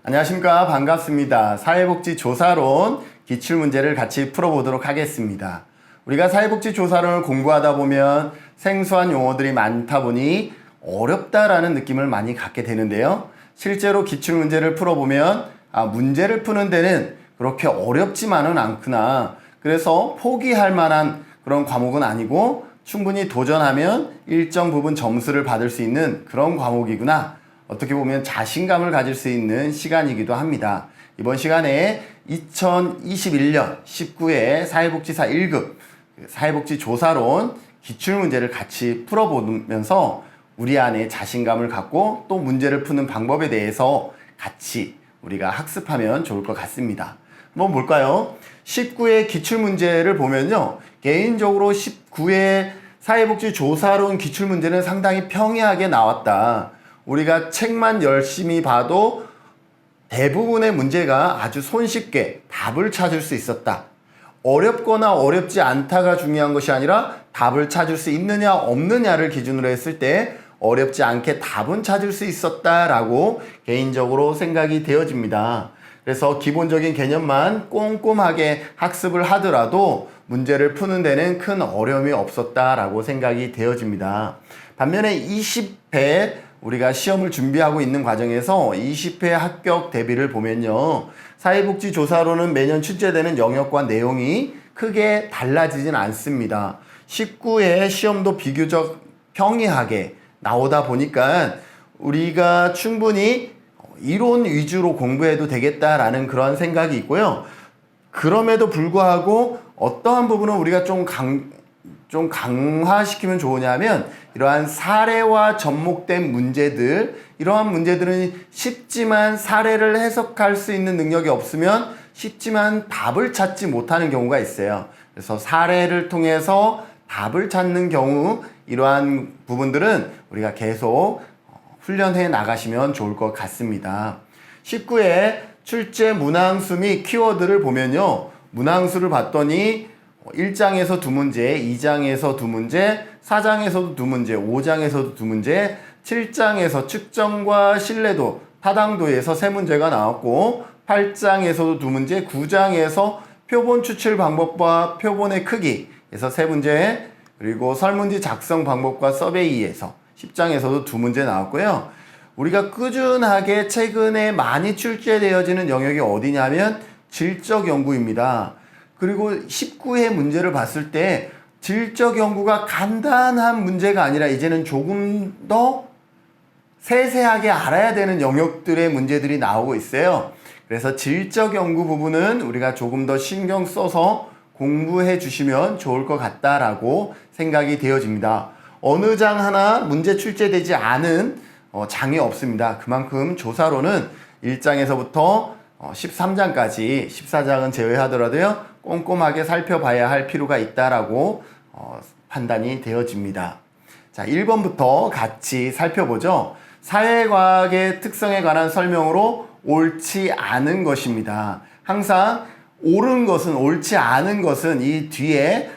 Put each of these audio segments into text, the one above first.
안녕하십니까. 반갑습니다. 사회복지조사론 기출문제를 같이 풀어보도록 하겠습니다. 우리가 사회복지조사론을 공부하다 보면 생소한 용어들이 많다 보니 어렵다라는 느낌을 많이 갖게 되는데요. 실제로 기출문제를 풀어보면 문제를 푸는 데는 그렇게 어렵지만은 않구나. 그래서 포기할 만한 그런 과목은 아니고 충분히 도전하면 일정 부분 점수를 받을 수 있는 그런 과목이구나. 어떻게 보면 자신감을 가질 수 있는 시간이기도 합니다. 이번 시간에 2021년 19회 사회복지사 1급 사회복지조사론 기출문제를 같이 풀어보면서 우리 안에 자신감을 갖고 또 문제를 푸는 방법에 대해서 같이 우리가 학습하면 좋을 것 같습니다. 한번 볼까요? 19회 기출문제를 보면요. 개인적으로 19회 사회복지조사론 기출문제는 상당히 평이하게 나왔다. 우리가 책만 열심히 봐도 대부분의 문제가 아주 손쉽게 답을 찾을 수 있었다. 어렵거나 어렵지 않다가 중요한 것이 아니라 답을 찾을 수 있느냐 없느냐를 기준으로 했을 때 어렵지 않게 답은 찾을 수 있었다라고 개인적으로 생각이 되어집니다. 그래서 기본적인 개념만 꼼꼼하게 학습을 하더라도 문제를 푸는 데는 큰 어려움이 없었다라고 생각이 되어집니다. 반면에 20회 우리가 시험을 준비하고 있는 과정에서 20회 합격 대비를 보면요. 사회복지조사로는 매년 출제되는 영역과 내용이 크게 달라지진 않습니다. 19회 시험도 비교적 평이하게 나오다 보니까 우리가 충분히 이론 위주로 공부해도 되겠다라는 그런 생각이 있고요. 그럼에도 불구하고 어떠한 부분은 우리가 좀 강화시키면 좋으냐면 이러한 사례와 접목된 문제들, 이러한 문제들은 쉽지만 사례를 해석할 수 있는 능력이 없으면 쉽지만 답을 찾지 못하는 경우가 있어요. 그래서 사례를 통해서 답을 찾는 경우 이러한 부분들은 우리가 계속 훈련해 나가시면 좋을 것 같습니다. 19회 출제 문항수 및 키워드를 보면요. 문항수를 봤더니 1장에서 2문제, 2장에서 2문제, 4장에서도 2문제, 5장에서도 2문제, 7장에서 측정과 신뢰도, 타당도에서 3문제가 나왔고 8장에서도 2문제, 9장에서 표본 추출 방법과 표본의 크기에서 3문제, 그리고 설문지 작성 방법과 서베이에서 10장에서도 2문제 나왔고요. 우리가 꾸준하게 최근에 많이 출제되어지는 영역이 어디냐면 질적 연구입니다. 그리고 19회 문제를 봤을 때 질적 연구가 간단한 문제가 아니라 이제는 조금 더 세세하게 알아야 되는 영역들의 문제들이 나오고 있어요. 그래서 질적 연구 부분은 우리가 조금 더 신경 써서 공부해 주시면 좋을 것 같다라고 생각이 되어집니다. 어느 장 하나 문제 출제되지 않은 장이 없습니다. 그만큼 조사로는 1장에서부터 13장까지 14장은 제외하더라도요. 꼼꼼하게 살펴봐야 할 필요가 있다라고 판단이 되어집니다. 자, 1번부터 같이 살펴보죠. 사회과학의 특성에 관한 설명으로 옳지 않은 것입니다. 항상 옳은 것은 옳지 않은 것은 이 뒤에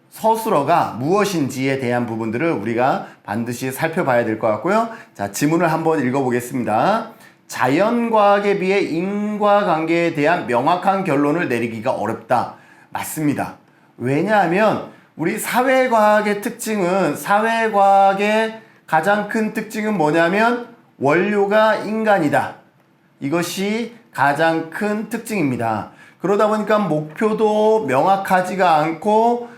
서술어가 무엇인지에 대한 부분들을 우리가 반드시 살펴봐야 될 것 같고요. 자, 지문을 한번 읽어보겠습니다. 자연과학에 비해 인과관계에 대한 명확한 결론을 내리기가 어렵다. 맞습니다. 왜냐하면 우리 사회과학의 특징은 사회과학의 가장 큰 특징은 뭐냐면 원료가 인간이다. 이것이 가장 큰 특징입니다. 그러다 보니까 목표도 명확하지가 않고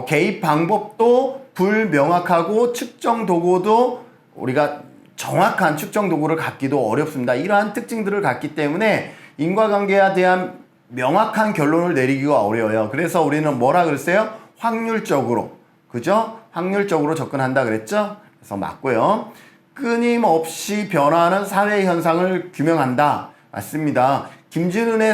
개입 방법도 불명확하고 측정 도구도 우리가 정확한 측정 도구를 갖기도 어렵습니다. 이러한 특징들을 갖기 때문에 인과관계에 대한 명확한 결론을 내리기가 어려워요. 그래서 우리는 뭐라 그랬어요? 확률적으로. 그죠? 확률적으로 접근한다 그랬죠? 그래서 맞고요. 끊임없이 변화하는 사회 현상을 규명한다. 맞습니다. 김진은의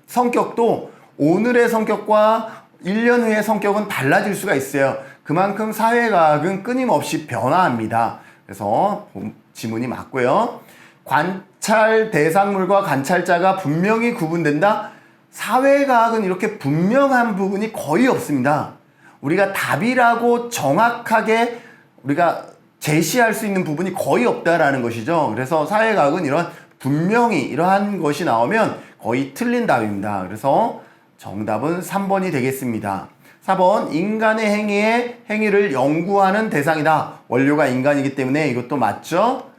성격도 오늘의 성격과 1년 후의 성격은 달라질 수가 있어요. 그만큼 사회과학은 끊임없이 변화합니다. 그래서 지문이 맞고요. 관찰 대상물과 관찰자가 분명히 구분된다. 사회과학은 이렇게 분명한 부분이 거의 없습니다. 우리가 답이라고 정확하게 우리가 제시할 수 있는 부분이 거의 없다라는 것이죠. 그래서 사회과학은 이런 분명히 이러한 것이 나오면 거의 틀린 답입니다. 그래서 정답은 3번이 되겠습니다. 4번 인간의 행위를 연구하는 대상이다. 원료가 인간이기 때문에 이것도 맞죠?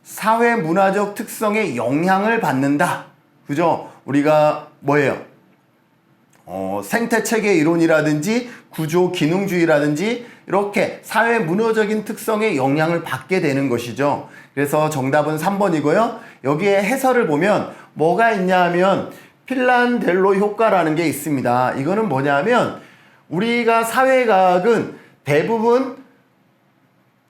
사회 문화적 특성에 영향을 받는다. 그죠? 우리가 뭐예요? 생태체계 이론이라든지 구조 기능주의라든지 이렇게 사회 문화적인 특성에 영향을 받게 되는 것이죠. 그래서 정답은 3번이고요. 여기에 해설을 보면 뭐가 있냐 하면 필란델로 효과라는 게 있습니다. 이거는 뭐냐면 우리가 사회과학은 대부분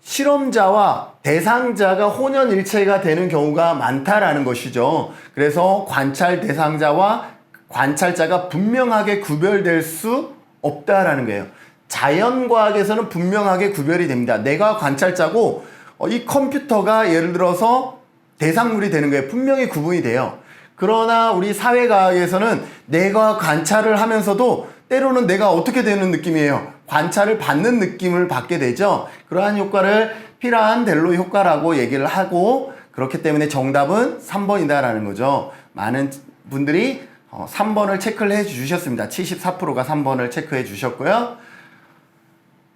실험자와 대상자가 혼연일체가 되는 경우가 많다라는 것이죠. 그래서 관찰 대상자와 관찰자가 분명하게 구별될 수 없다라는 거예요. 자연과학에서는 분명하게 구별이 됩니다. 내가 관찰자고 이 컴퓨터가 예를 들어서 대상물이 되는 거예요. 분명히 구분이 돼요. 그러나 우리 사회과학에서는 내가 관찰을 하면서도 때로는 내가 어떻게 되는 느낌이에요? 관찰을 받는 느낌을 받게 되죠. 그러한 효과를 피란델로 효과라고 얘기를 하고 그렇기 때문에 정답은 3번이다라는 거죠. 많은 분들이 3번을 체크를 해 주셨습니다. 74%가 3번을 체크해 주셨고요.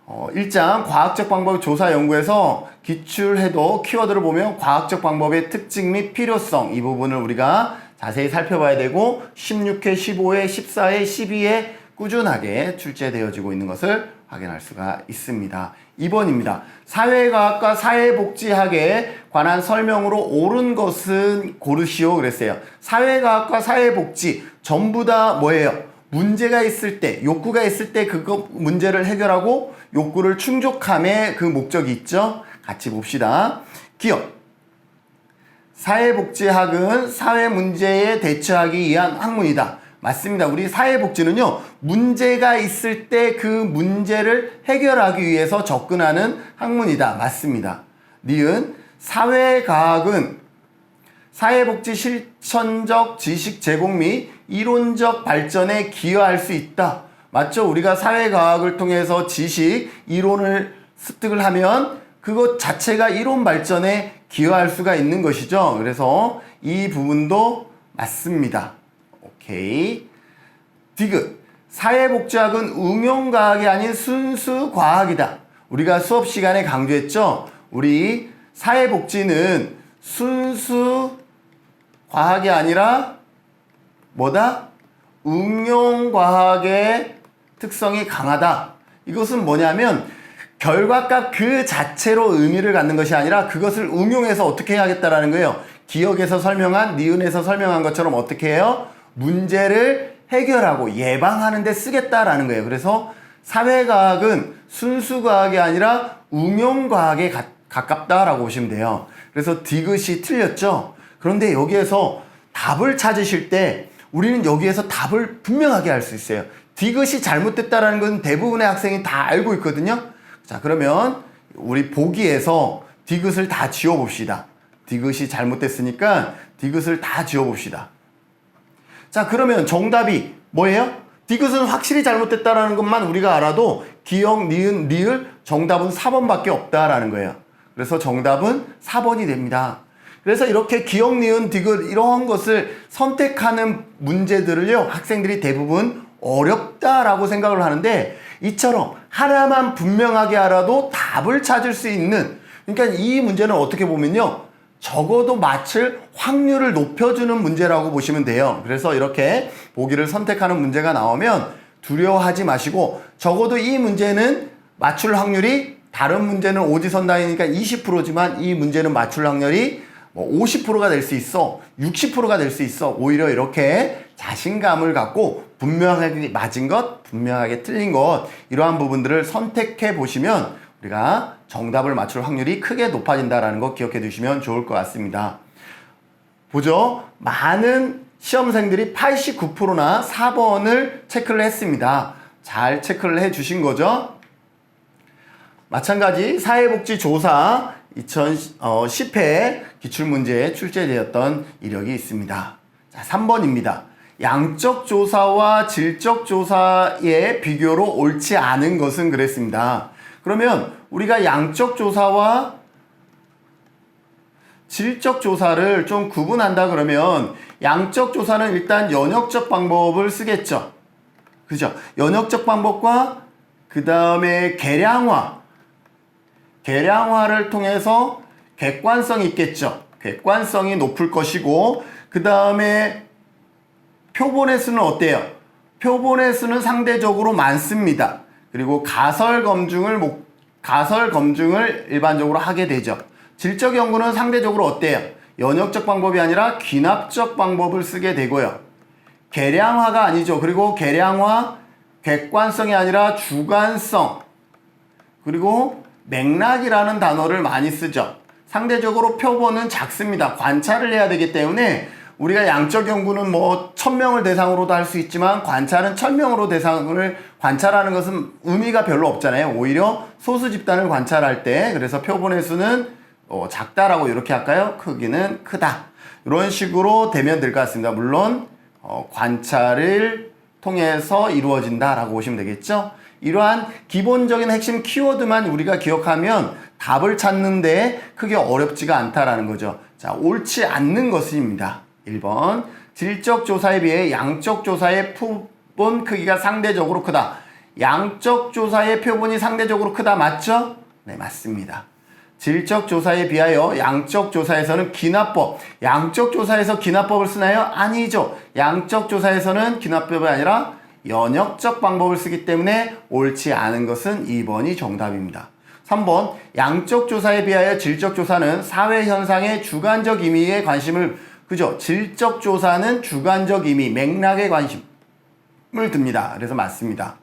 1장 과학적 방법 조사 연구에서 기출해도 키워드를 보면 과학적 방법의 특징 및 필요성 이 부분을 우리가 자세히 살펴봐야 되고 16회, 15회, 14회, 12회 꾸준하게 출제되어지고 있는 것을 확인할 수가 있습니다. 2번입니다. 사회과학과 사회복지학에 관한 설명으로 옳은 것은 고르시오 그랬어요. 사회과학과 사회복지 전부 다 뭐예요? 문제가 있을 때, 욕구가 있을 때 그거 문제를 해결하고 욕구를 충족함의 그 목적이 있죠. 같이 봅시다. 기업. 사회복지학은 사회 문제에 대처하기 위한 학문이다. 맞습니다. 우리 사회복지는요, 문제가 있을 때 그 문제를 해결하기 위해서 접근하는 학문이다. 맞습니다. 니은 사회과학은 사회복지 실천적 지식 제공 및 이론적 발전에 기여할 수 있다. 맞죠? 우리가 사회과학을 통해서 지식, 이론을 습득을 하면 그것 자체가 이론 발전에 기여할 수가 있는 것이죠. 그래서 이 부분도 맞습니다. 오케이. 디귿. 사회복지학은 응용과학이 아닌 순수 과학이다. 우리가 수업 시간에 강조했죠. 우리 사회복지는 순수 과학이 아니라 뭐다? 응용과학의 특성이 강하다. 이것은 뭐냐면 결과값 그 자체로 의미를 갖는 것이 아니라 그것을 응용해서 어떻게 해야겠다라는 거예요. 기억에서 설명한, 니은에서 설명한 것처럼 어떻게 해요? 문제를 해결하고 예방하는 데 쓰겠다라는 거예요. 그래서 사회과학은 순수과학이 아니라 응용과학에 가깝다라고 보시면 돼요. 그래서 디귿이 틀렸죠? 그런데 여기에서 답을 찾으실 때 우리는 여기에서 답을 분명하게 할 수 있어요. 디귿이 잘못됐다라는 건 대부분의 학생이 다 알고 있거든요. 자, 그러면 우리 보기에서 디귿을 다 지워봅시다. 디귿이 잘못됐으니까 디귿을 다 지워봅시다. 자, 그러면 정답이 뭐예요? 디귿은 확실히 잘못됐다라는 것만 우리가 알아도 기역, 니은, 리을 정답은 4번밖에 없다라는 거예요. 그래서 정답은 4번이 됩니다. 그래서 이렇게 기역, 니은, 디귿 이런 것을 선택하는 문제들을요, 학생들이 대부분 어렵다라고 생각을 하는데 이처럼 하나만 분명하게 알아도 답을 찾을 수 있는, 그러니까 이 문제는 어떻게 보면요, 적어도 맞출 확률을 높여주는 문제라고 보시면 돼요. 그래서 이렇게 보기를 선택하는 문제가 나오면 두려워하지 마시고 적어도 이 문제는 맞출 확률이 다른 문제는 오지선다이니까 20%지만 이 문제는 맞출 확률이 50%가 될 수 있어, 60%가 될 수 있어. 오히려 이렇게 자신감을 갖고 분명하게 맞은 것, 분명하게 틀린 것, 이러한 부분들을 선택해 보시면 우리가 정답을 맞출 확률이 크게 높아진다는 거 기억해 두시면 좋을 것 같습니다. 보죠. 많은 시험생들이 89%나 4번을 체크를 했습니다. 잘 체크를 해 주신 거죠. 마찬가지 사회복지조사 2010회 기출문제에 출제되었던 이력이 있습니다. 자, 3번입니다. 양적 조사와 질적 조사의 비교로 옳지 않은 것은 그랬습니다. 그러면 우리가 양적 조사와 질적 조사를 좀 구분한다 그러면 양적 조사는 일단 연역적 방법을 쓰겠죠. 그죠? 연역적 방법과 그 다음에 계량화를 통해서 객관성이 있겠죠. 객관성이 높을 것이고 그 다음에 표본의 수는 어때요? 표본의 수는 상대적으로 많습니다. 그리고 가설 검증을 일반적으로 하게 되죠. 질적 연구는 상대적으로 어때요? 연역적 방법이 아니라 귀납적 방법을 쓰게 되고요. 계량화가 아니죠. 그리고 계량화, 객관성이 아니라 주관성, 그리고 맥락이라는 단어를 많이 쓰죠. 상대적으로 표본은 작습니다. 관찰을 해야 되기 때문에 우리가 양적 연구는 뭐 1000명을 대상으로도 할 수 있지만 관찰은 1000명으로 대상을 관찰하는 것은 의미가 별로 없잖아요. 오히려 소수 집단을 관찰할 때 그래서 표본의 수는 작다라고 이렇게 할까요? 크기는 크다. 이런 식으로 되면 될 것 같습니다. 물론 관찰을 통해서 이루어진다라고 보시면 되겠죠. 이러한 기본적인 핵심 키워드만 우리가 기억하면 답을 찾는데 크게 어렵지가 않다라는 거죠. 자, 옳지 않는 것입니다. 1번 질적 조사에 비해 양적 조사의 표본 크기가 상대적으로 크다. 양적 조사의 표본이 상대적으로 크다 맞죠? 네, 맞습니다. 질적 조사에 비하여 양적 조사에서는 귀납법, 양적 조사에서 귀납법을 쓰나요? 아니죠. 양적 조사에서는 귀납법이 아니라 연역적 방법을 쓰기 때문에 옳지 않은 것은 2번이 정답입니다. 3번 양적 조사에 비하여 질적 조사는 사회 현상의 주관적 의미에 관심을 그죠? 질적 조사는 주관적 의미, 맥락에 관심을 듭니다. 그래서 맞습니다.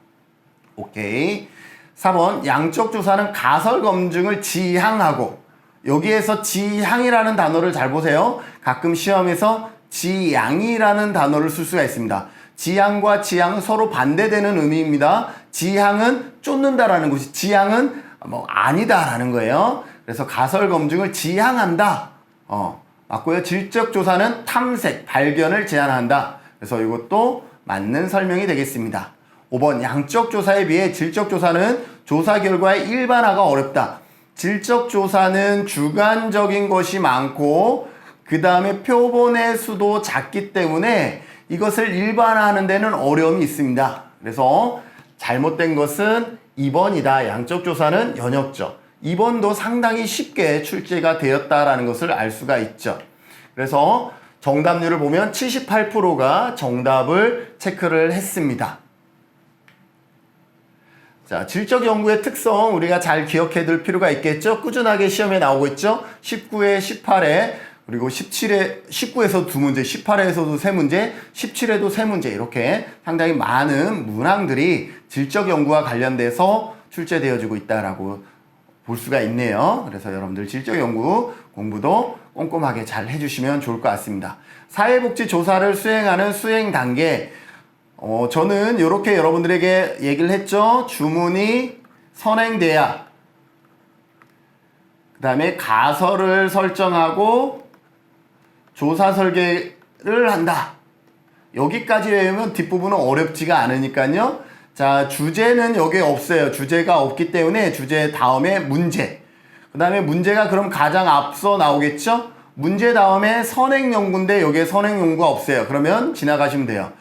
오케이. 4번 양적 조사는 가설 검증을 지향하고 여기에서 지향이라는 단어를 잘 보세요. 가끔 시험에서 지향이라는 단어를 쓸 수가 있습니다. 지향과 지향은 서로 반대되는 의미입니다. 지향은 쫓는다라는 것이 지향은 아니다라는 거예요. 그래서 가설 검증을 지향한다. 맞고요. 질적 조사는 탐색, 발견을 제한한다. 그래서 이것도 맞는 설명이 되겠습니다. 5번 양적 조사에 비해 질적 조사는 조사 결과의 일반화가 어렵다. 질적 조사는 주관적인 것이 많고 그 다음에 표본의 수도 작기 때문에 이것을 일반화하는 데는 어려움이 있습니다. 그래서 잘못된 것은 2번이다. 양적 조사는 연역적. 2번도 상당히 쉽게 출제가 되었다라는 것을 알 수가 있죠. 그래서 정답률을 보면 78%가 정답을 체크를 했습니다. 자, 질적 연구의 특성 우리가 잘 기억해 둘 필요가 있겠죠? 꾸준하게 시험에 나오고 있죠? 19회, 18회, 그리고 19에서 2문제, 18회에서도 3문제, 17회도 3문제 이렇게 상당히 많은 문항들이 질적 연구와 관련돼서 출제되어지고 있다라고 볼 수가 있네요. 그래서 여러분들 질적 연구 공부도 꼼꼼하게 잘 해주시면 좋을 것 같습니다. 사회복지 조사를 수행하는 수행 단계 저는 이렇게 여러분들에게 얘기를 했죠. 주문이 선행돼야 그 다음에 가설을 설정하고 조사 설계를 한다. 여기까지 외우면 뒷부분은 어렵지가 않으니까요. 자, 주제는 여기에 없어요. 주제가 없기 때문에 주제 다음에 문제. 그 다음에 문제가 그럼 가장 앞서 나오겠죠? 문제 다음에 선행연구인데 여기에 선행연구가 없어요. 그러면 지나가시면 돼요.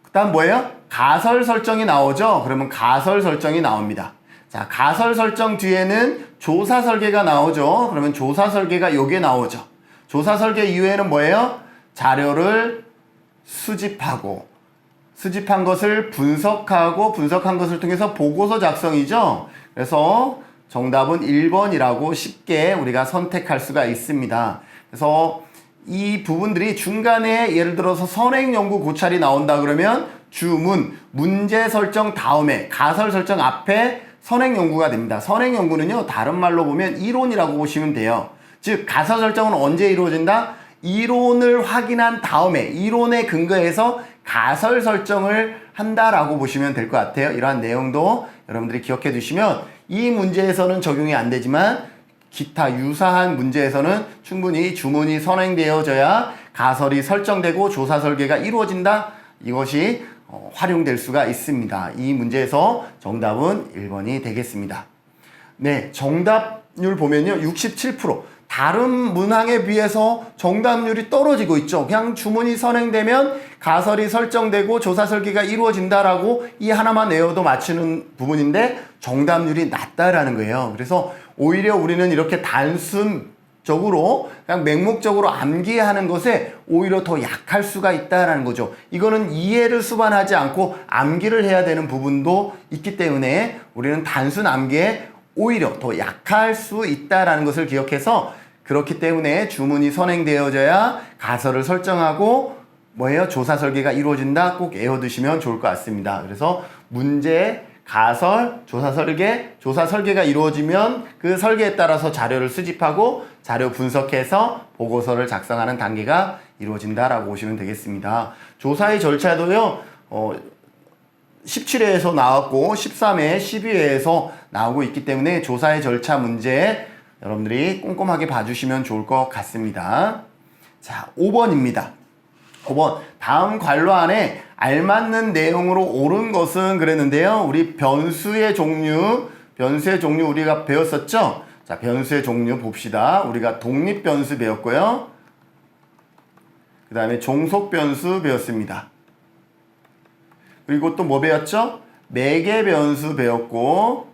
그 다음 뭐예요? 가설 설정이 나오죠? 그러면 가설 설정이 나옵니다. 자, 가설 설정 뒤에는 조사 설계가 나오죠? 그러면 조사 설계가 여기에 나오죠. 조사 설계 이후에는 뭐예요? 자료를 수집하고 수집한 것을 분석하고 분석한 것을 통해서 보고서 작성이죠. 그래서 정답은 1번이라고 쉽게 우리가 선택할 수가 있습니다. 그래서 이 부분들이 중간에 예를 들어서 선행연구 고찰이 나온다 그러면 주문, 문제 설정 다음에 가설 설정 앞에 선행연구가 됩니다. 선행연구는요 다른 말로 보면 이론이라고 보시면 돼요. 즉 가설 설정은 언제 이루어진다? 이론을 확인한 다음에 이론에 근거해서 가설 설정을 한다라고 보시면 될 것 같아요. 이러한 내용도 여러분들이 기억해 두시면 이 문제에서는 적용이 안 되지만 기타 유사한 문제에서는 충분히 주문이 선행되어져야 가설이 설정되고 조사 설계가 이루어진다. 이것이 활용될 수가 있습니다. 이 문제에서 정답은 1번이 되겠습니다. 네, 정답률 보면요. 67%. 다른 문항에 비해서 정답률이 떨어지고 있죠. 그냥 주문이 선행되면 가설이 설정되고 조사 설계가 이루어진다라고 이 하나만 외워도 맞추는 부분인데 정답률이 낮다라는 거예요. 그래서 오히려 우리는 이렇게 단순적으로 그냥 맹목적으로 암기하는 것에 오히려 더 약할 수가 있다라는 거죠. 이거는 이해를 수반하지 않고 암기를 해야 되는 부분도 있기 때문에 우리는 단순 암기에 오히려 더 약할 수 있다라는 것을 기억해서, 그렇기 때문에 주문이 선행되어져야 가설을 설정하고 뭐예요? 조사 설계가 이루어진다. 꼭 외워두시면 좋을 것 같습니다. 그래서 문제, 가설, 조사 설계가 이루어지면 그 설계에 따라서 자료를 수집하고 자료 분석해서 보고서를 작성하는 단계가 이루어진다라고 보시면 되겠습니다. 조사의 절차도요, 17회에서 나왔고 13회, 12회에서 나오고 있기 때문에 조사의 절차 문제 여러분들이 꼼꼼하게 봐주시면 좋을 것 같습니다. 자, 5번입니다. 5번. 다음 관로 안에 알맞는 내용으로 옳은 것은 그랬는데요. 우리 변수의 종류 우리가 배웠었죠? 자, 변수의 종류 봅시다. 우리가 독립변수 배웠고요. 그 다음에 종속변수 배웠습니다. 그리고 또 뭐 배웠죠? 매개변수 배웠고,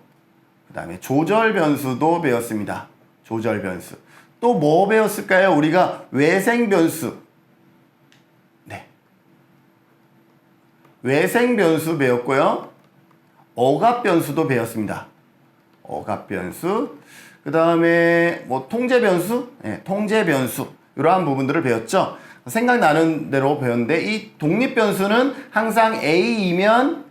그 다음에 조절변수도 배웠습니다. 조절변수. 또 뭐 배웠을까요? 우리가 외생변수. 네. 외생변수 배웠고요. 억압변수도 배웠습니다. 억압변수. 그 다음에 뭐 통제변수? 네, 통제변수. 이러한 부분들을 배웠죠. 생각나는 대로 배웠는데, 이 독립변수는 항상 A이면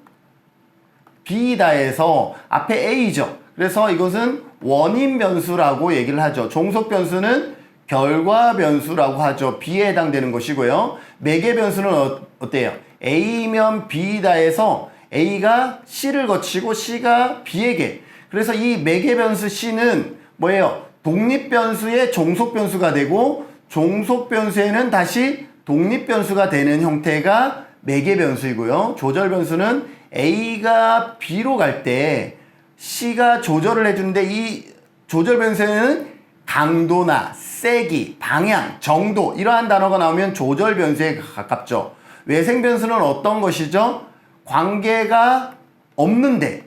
B다 해서 앞에 A죠. 그래서 이것은 원인 변수라고 얘기를 하죠. 종속 변수는 결과 변수라고 하죠. B에 해당되는 것이고요. 매개 변수는 어때요? A면 B다 해서 A가 C를 거치고 C가 B에게. 그래서 이 매개 변수 C는 뭐예요? 독립 변수의 종속 변수가 되고 종속 변수에는 다시 독립 변수가 되는 형태가 매개 변수이고요. 조절 변수는 A가 B로 갈 때 C가 조절을 해주는데, 이 조절 변수에는 강도나 세기, 방향, 정도 이러한 단어가 나오면 조절 변수에 가깝죠. 외생 변수는 어떤 것이죠? 관계가 없는데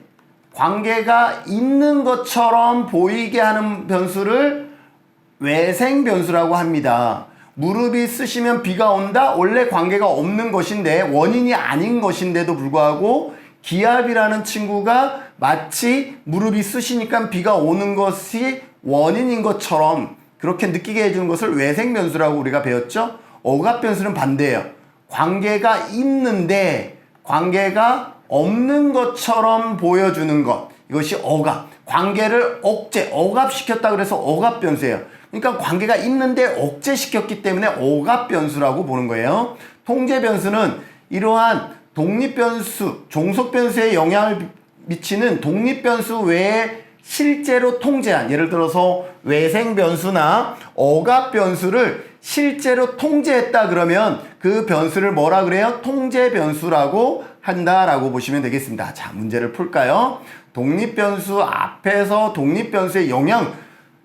관계가 있는 것처럼 보이게 하는 변수를 외생 변수라고 합니다. 무릎이 쓰시면 비가 온다? 원래 관계가 없는 것인데, 원인이 아닌 것인데도 불구하고 기압이라는 친구가 마치 무릎이 쓰시니까 비가 오는 것이 원인인 것처럼 그렇게 느끼게 해주는 것을 외생 변수라고 우리가 배웠죠. 억압 변수는 반대예요. 관계가 있는데 관계가 없는 것처럼 보여주는 것, 이것이 억압. 관계를 억압시켰다 그래서 억압 변수예요. 그러니까 관계가 있는데 억제시켰기 때문에 억압 변수라고 보는 거예요. 통제 변수는 이러한 독립 변수, 종속 변수에 영향을 미치는 독립 변수 외에 실제로 통제한, 예를 들어서 외생 변수나 억압 변수를 실제로 통제했다 그러면 그 변수를 뭐라 그래요? 통제 변수라고 한다라고 보시면 되겠습니다. 자, 문제를 풀까요? 독립 변수 앞에서 독립 변수의 영향,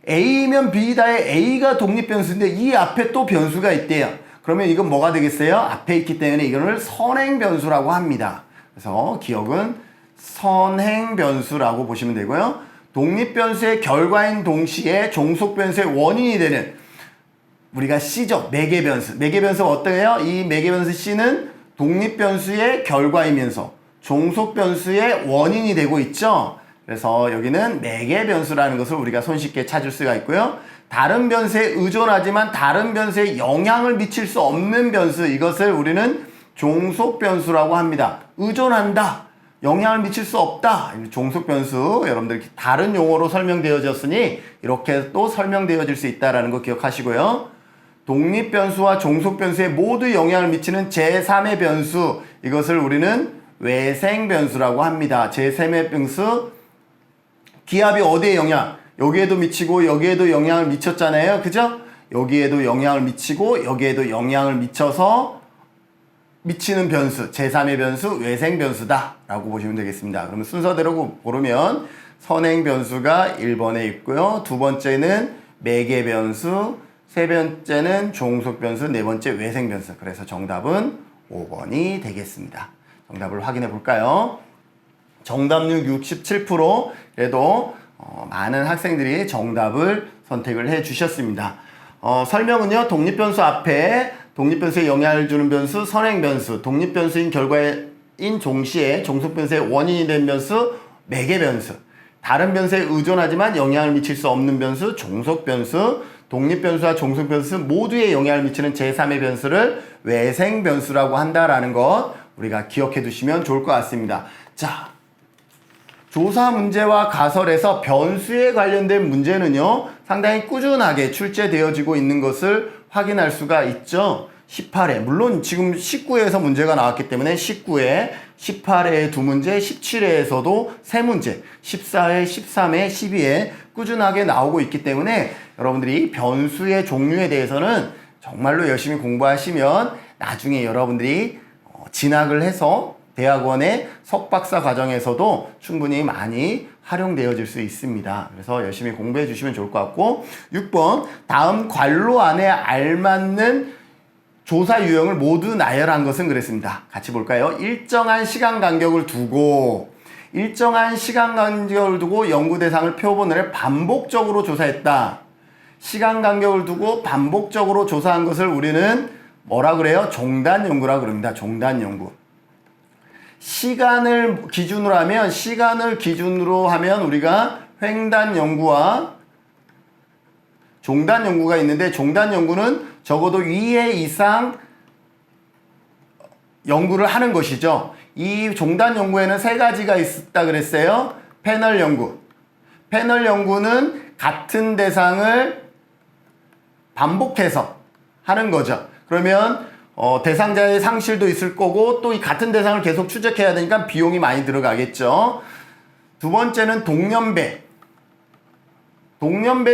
A면 B다에 A가 독립 변수인데 이 앞에 또 변수가 있대요. 그러면 이건 뭐가 되겠어요? 앞에 있기 때문에 이거를 선행 변수라고 합니다. 그래서 기억은 선행 변수라고 보시면 되고요. 독립 변수의 결과인 동시에 종속 변수의 원인이 되는, 우리가 C죠. 매개 변수. 매개 변수가 어떠해요? 이 매개 변수 C는 독립 변수의 결과이면서 종속 변수의 원인이 되고 있죠. 그래서 여기는 매개 변수라는 것을 우리가 손쉽게 찾을 수가 있고요. 다른 변수에 의존하지만 다른 변수에 영향을 미칠 수 없는 변수, 이것을 우리는 종속 변수라고 합니다. 의존한다, 영향을 미칠 수 없다, 종속 변수. 여러분들 다른 용어로 설명되어졌으니 이렇게 또 설명되어질 수 있다는 거 기억하시고요. 독립 변수와 종속 변수에 모두 영향을 미치는 제3의 변수, 이것을 우리는 외생 변수라고 합니다. 제3의 변수, 기압이 어디에 영향? 여기에도 미치고 여기에도 영향을 미쳤잖아요. 그죠? 여기에도 영향을 미치고 여기에도 영향을 미쳐서 미치는 변수, 제3의 변수, 외생 변수다 라고 보시면 되겠습니다. 그러면 순서대로 고르면 선행 변수가 1번에 있고요. 두 번째는 매개 변수, 세 번째는 종속 변수, 네 번째 외생 변수. 그래서 정답은 5번이 되겠습니다. 정답을 확인해 볼까요? 정답률 67%. 그래도 많은 학생들이 정답을 선택을 해 주셨습니다. 설명은요. 독립변수 앞에 독립변수에 영향을 주는 변수, 선행변수, 독립변수인 결과인 종시에 종속변수의 원인이 된 변수, 매개변수, 다른 변수에 의존하지만 영향을 미칠 수 없는 변수, 종속변수, 독립변수와 종속변수 모두에 영향을 미치는 제3의 변수를 외생변수라고 한다라는 것 우리가 기억해 두시면 좋을 것 같습니다. 자, 조사 문제와 가설에서 변수에 관련된 문제는요, 상당히 꾸준하게 출제되어지고 있는 것을 확인할 수가 있죠. 18회, 물론 지금 19회에서 문제가 나왔기 때문에 19회, 18회에 2문제, 17회에서도 3문제, 14회, 13회, 12회 꾸준하게 나오고 있기 때문에 여러분들이 변수의 종류에 대해서는 정말로 열심히 공부하시면 나중에 여러분들이 진학을 해서 대학원의 석박사 과정에서도 충분히 많이 활용되어질 수 있습니다. 그래서 열심히 공부해 주시면 좋을 것 같고, 6번 다음 관로 안에 알맞는 조사 유형을 모두 나열한 것은 그랬습니다. 같이 볼까요? 일정한 시간 간격을 두고 연구 대상을 표본을 반복적으로 조사했다. 시간 간격을 두고 반복적으로 조사한 것을 우리는 뭐라 그래요? 종단 연구라 그럽니다. 종단 연구. 시간을 기준으로 하면 우리가 횡단 연구와 종단 연구가 있는데, 종단 연구는 적어도 2회 이상 연구를 하는 것이죠. 이 종단 연구에는 3가지가 있다 그랬어요. 패널 연구. 패널 연구는 같은 대상을 반복해서 하는 거죠. 그러면 대상자의 상실도 있을 거고, 또 이 같은 대상을 계속 추적해야 되니까 비용이 많이 들어가겠죠. 두 번째는 동년배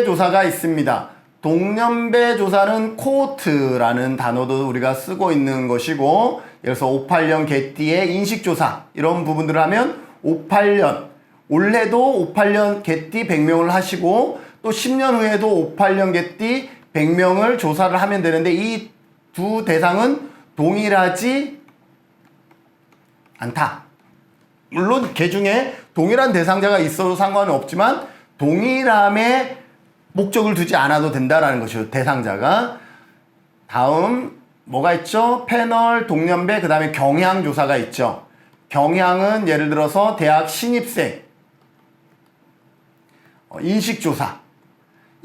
조사가 있습니다. 동년배 조사는 코호트라는 단어도 우리가 쓰고 있는 것이고, 예를 들어서 58년 개띠의 인식조사 이런 부분들을 하면 58년, 올해도 58년 개띠 100명을 하시고 또 10년 후에도 58년 개띠 100명을 조사를 하면 되는데, 이 두 대상은 동일하지 않다. 물론 개 중에 동일한 대상자가 있어도 상관은 없지만 동일함에 목적을 두지 않아도 된다라는 것이죠. 대상자가. 다음 뭐가 있죠? 패널, 동년배, 그 다음에 경향조사가 있죠. 경향은 예를 들어서 대학 신입생 인식조사.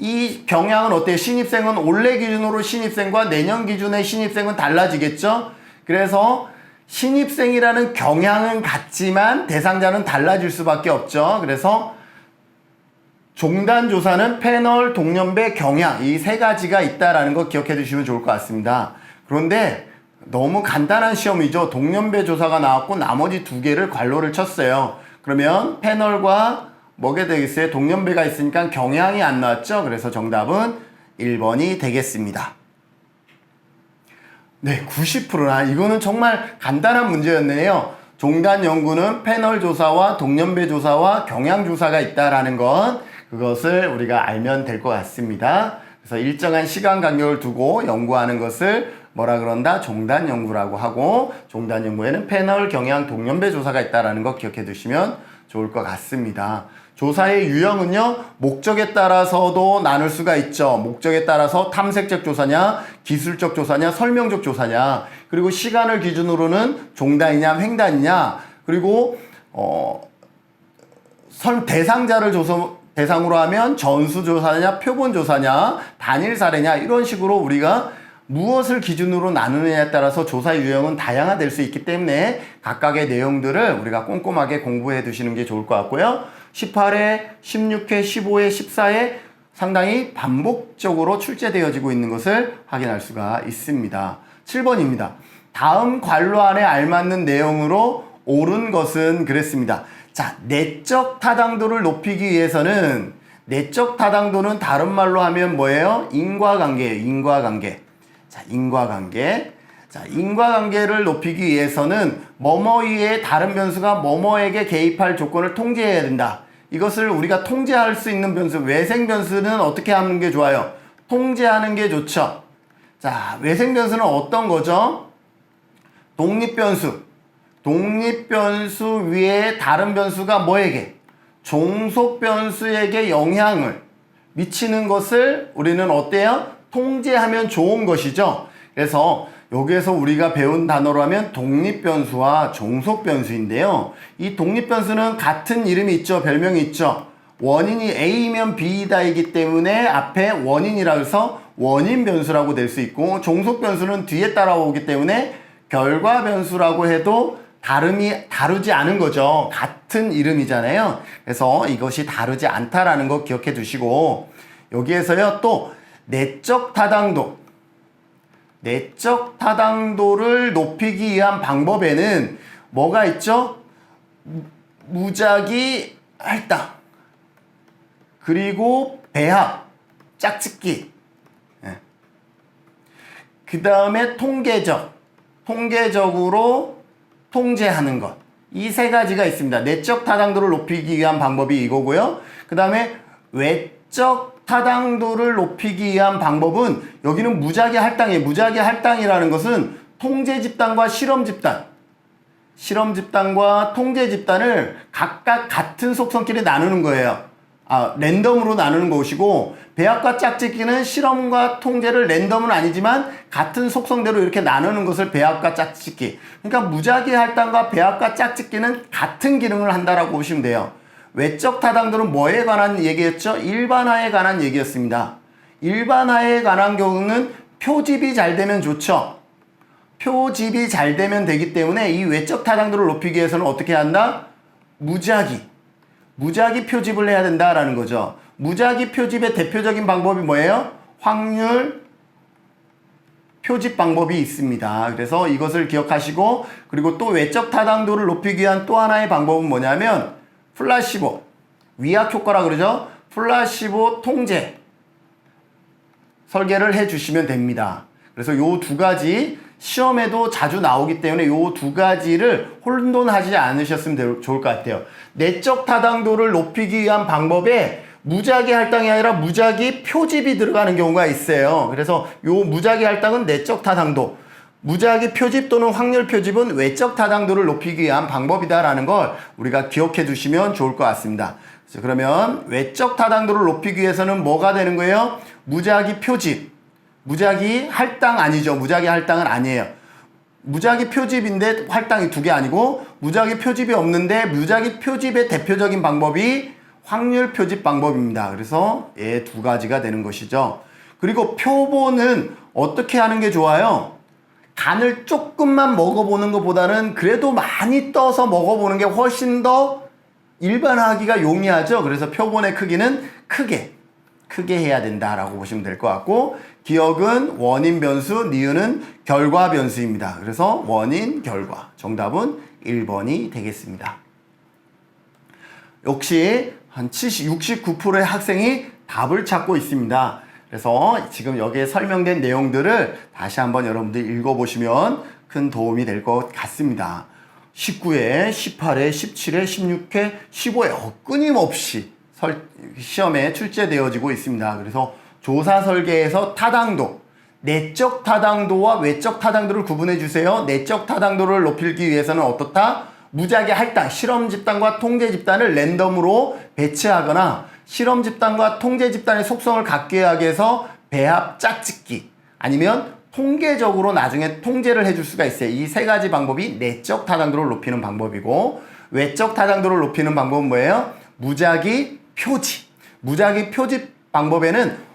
이 경향은 어때요? 신입생은 올해 기준으로 신입생과 내년 기준의 신입생은 달라지겠죠? 그래서 신입생이라는 경향은 같지만 대상자는 달라질 수밖에 없죠. 그래서 종단조사는 패널, 동년배, 경향 이 3가지가 있다라는 거 기억해 두시면 좋을 것 같습니다. 그런데 너무 간단한 시험이죠. 동년배 조사가 나왔고 나머지 2개를 괄호를 쳤어요. 그러면 패널과 뭐게 되겠어요? 동년배가 있으니까 경향이 안 나왔죠? 그래서 정답은 1번이 되겠습니다. 네, 90%나 이거는 정말 간단한 문제였네요. 종단 연구는 패널 조사와 동년배 조사와 경향 조사가 있다라는 것, 그것을 우리가 알면 될 것 같습니다. 그래서 일정한 시간 간격을 두고 연구하는 것을 뭐라 그런다? 종단 연구라고 하고, 종단 연구에는 패널, 경향, 동년배 조사가 있다라는 거 기억해 두시면 좋을 것 같습니다. 조사의 유형은요, 목적에 따라서도 나눌 수가 있죠. 목적에 따라서 탐색적 조사냐, 기술적 조사냐, 설명적 조사냐, 그리고 시간을 기준으로는 종단이냐, 횡단이냐, 그리고 대상자를 대상으로 하면 전수조사냐, 표본조사냐, 단일 사례냐, 이런 식으로 우리가 무엇을 기준으로 나누느냐에 따라서 조사 유형은 다양화될 수 있기 때문에 각각의 내용들을 우리가 꼼꼼하게 공부해 두시는 게 좋을 것 같고요. 18회, 16회, 15회, 14회 상당히 반복적으로 출제되어지고 있는 것을 확인할 수가 있습니다. 7번입니다. 다음 관로 안에 알맞는 내용으로 옳은 것은 그랬습니다. 자, 내적 타당도를 높이기 위해서는, 내적 타당도는 다른 말로 하면 뭐예요? 인과관계예요. 인과관계. 자, 인과관계. 자, 인과관계를 높이기 위해서는 뭐뭐 위에 다른 변수가 뭐뭐에게 개입할 조건을 통제해야 된다. 이것을 우리가 통제할 수 있는 변수, 외생 변수는 어떻게 하는 게 좋아요? 통제하는 게 좋죠. 자, 외생 변수는 어떤 거죠? 독립 변수. 독립 변수 위에 다른 변수가 뭐에게? 종속 변수에게 영향을 미치는 것을 우리는 어때요? 통제하면 좋은 것이죠. 그래서 여기에서 우리가 배운 단어로 하면 독립 변수와 종속 변수인데요. 이 독립 변수는 같은 이름이 있죠. 별명이 있죠. 원인이 A면 B이다이기 때문에 앞에 원인이라고 해서 원인 변수라고 될 수 있고, 종속 변수는 뒤에 따라오기 때문에 결과 변수라고 해도 다르지 않은 거죠. 같은 이름이잖아요. 그래서 이것이 다르지 않다라는 거 기억해 두시고, 여기에서요 또 내적 타당도를 높이기 위한 방법에는 뭐가 있죠? 무작위 할당, 그리고 배합, 짝짓기, 그 다음에 통계적으로 통제하는 것. 이 세 가지가 있습니다. 내적 타당도를 높이기 위한 방법이 이거고요. 그 다음에 외적 타당도를 높이기 위한 방법은 여기는 무작위 할당이에요. 무작위 할당이라는 것은 통제 집단과 실험 집단과 통제 집단을 각각 같은 속성끼리 나누는 거예요. 랜덤으로 나누는 것이고, 배합과 짝짓기는 실험과 통제를 랜덤은 아니지만 같은 속성대로 이렇게 나누는 것을 배합과 짝짓기. 그러니까 무작위 할당과 배합과 짝짓기는 같은 기능을 한다라고 보시면 돼요. 외적 타당도는 뭐에 관한 얘기였죠? 일반화에 관한 얘기였습니다. 일반화에 관한 경우는 표집이 잘 되면 좋죠. 표집이 잘 되면 되기 때문에 이 외적 타당도를 높이기 위해서는 어떻게 한다? 무작위 표집을 해야 된다라는 거죠. 무작위 표집의 대표적인 방법이 뭐예요? 확률 표집 방법이 있습니다. 그래서 이것을 기억하시고, 그리고 또 외적 타당도를 높이기 위한 또 하나의 방법은 뭐냐면 플라시보, 위약 효과라 그러죠. 플라시보 통제 설계를 해주시면 됩니다. 그래서 요 두 가지 시험에도 자주 나오기 때문에 요 두 가지를 혼돈하지 않으셨으면 좋을 것 같아요. 내적 타당도를 높이기 위한 방법에 무작위 할당이 아니라 무작위 표집이 들어가는 경우가 있어요. 그래서 요 무작위 할당은 내적 타당도, 무작위 표집 또는 확률 표집은 외적 타당도를 높이기 위한 방법이다라는 걸 우리가 기억해 두시면 좋을 것 같습니다. 그러면 외적 타당도를 높이기 위해서는 뭐가 되는 거예요? 무작위 표집. 무작위 할당 아니죠. 무작위 할당은 아니에요. 무작위 표집인데 할당이 두 개 아니고, 무작위 표집이 없는데 무작위 표집의 대표적인 방법이 확률 표집 방법입니다. 그래서 얘 두 가지가 되는 것이죠. 그리고 표본은 어떻게 하는 게 좋아요? 간을 조금만 먹어보는 것보다는 그래도 많이 떠서 먹어보는 게 훨씬 더 일반화하기가 용이하죠. 그래서 표본의 크기는 크게 해야 된다라고 보시면 될 것 같고, 기억은 원인 변수, 니은은 결과 변수입니다. 그래서 원인, 결과. 정답은 1번이 되겠습니다. 역시 한 69%의 학생이 답을 찾고 있습니다. 그래서 지금 여기에 설명된 내용들을 다시 한번 여러분들 읽어보시면 큰 도움이 될 것 같습니다. 19회, 18회, 17회, 16회, 15회 끊임없이 시험에 출제되어지고 있습니다. 그래서 조사 설계에서 타당도, 내적 타당도와 외적 타당도를 구분해 주세요. 내적 타당도를 높이기 위해서는 어떻다? 무작위 할당, 실험 집단과 통제 집단을 랜덤으로 배치하거나 실험 집단과 통제 집단의 속성을 같게 하기 위해서 배합 짝짓기, 아니면 통계적으로 나중에 통제를 해줄 수가 있어요. 이 세 가지 방법이 내적 타당도를 높이는 방법이고, 외적 타당도를 높이는 방법은 뭐예요? 무작위 표집. 무작위 표집 방법에는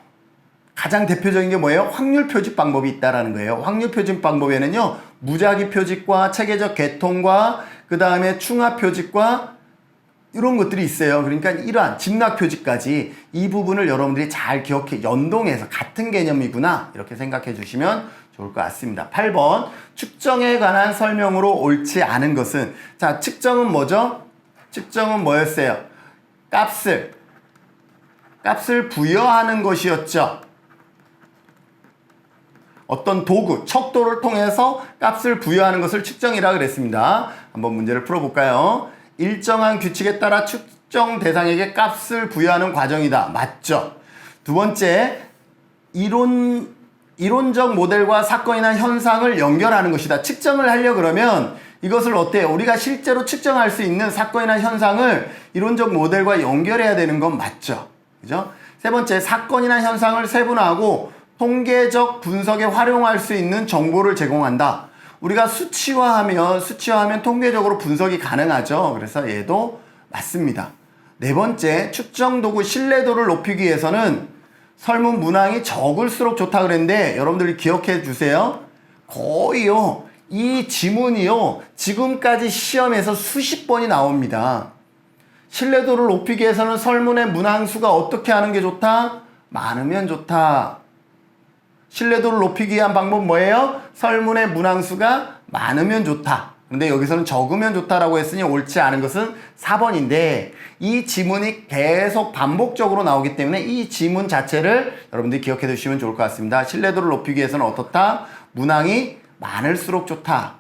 가장 대표적인 게 뭐예요? 확률 표집 방법이 있다라는 거예요. 확률 표집 방법에는요, 무작위 표집과 체계적 계통과 그 다음에 충합 표집과 이런 것들이 있어요. 그러니까 이러한 집락 표집까지 이 부분을 여러분들이 잘 기억해, 연동해서 같은 개념이구나 이렇게 생각해 주시면 좋을 것 같습니다. 8번, 측정에 관한 설명으로 옳지 않은 것은, 자, 측정은 뭐죠? 측정은 뭐였어요? 값을 부여하는 것이었죠. 어떤 도구, 척도를 통해서 값을 부여하는 것을 측정이라 그랬습니다. 한번 문제를 풀어볼까요? 일정한 규칙에 따라 특정 대상에게 값을 부여하는 과정이다. 맞죠? 두 번째, 이론적 모델과 사건이나 현상을 연결하는 것이다. 측정을 하려 그러면 이것을 어때요? 우리가 실제로 측정할 수 있는 사건이나 현상을 이론적 모델과 연결해야 되는 건 맞죠? 그죠? 세 번째, 사건이나 현상을 세분화하고 통계적 분석에 활용할 수 있는 정보를 제공한다. 우리가 수치화하면 통계적으로 분석이 가능하죠. 그래서 얘도 맞습니다. 네 번째, 측정 도구 신뢰도를 높이기 위해서는 설문 문항이 적을수록 좋다 그랬는데 여러분들이 기억해 주세요. 거의요, 이 지문이요, 지금까지 시험에서 수십 번이 나옵니다. 신뢰도를 높이기 위해서는 설문의 문항수가 어떻게 하는 게 좋다? 많으면 좋다. 신뢰도를 높이기 위한 방법 뭐예요? 설문의 문항수가 많으면 좋다. 근데 여기서는 적으면 좋다라고 했으니 옳지 않은 것은 4번인데 이 지문이 계속 반복적으로 나오기 때문에 이 지문 자체를 여러분들이 기억해 두시면 좋을 것 같습니다. 신뢰도를 높이기 위해서는 어떻다? 문항이 많을수록 좋다.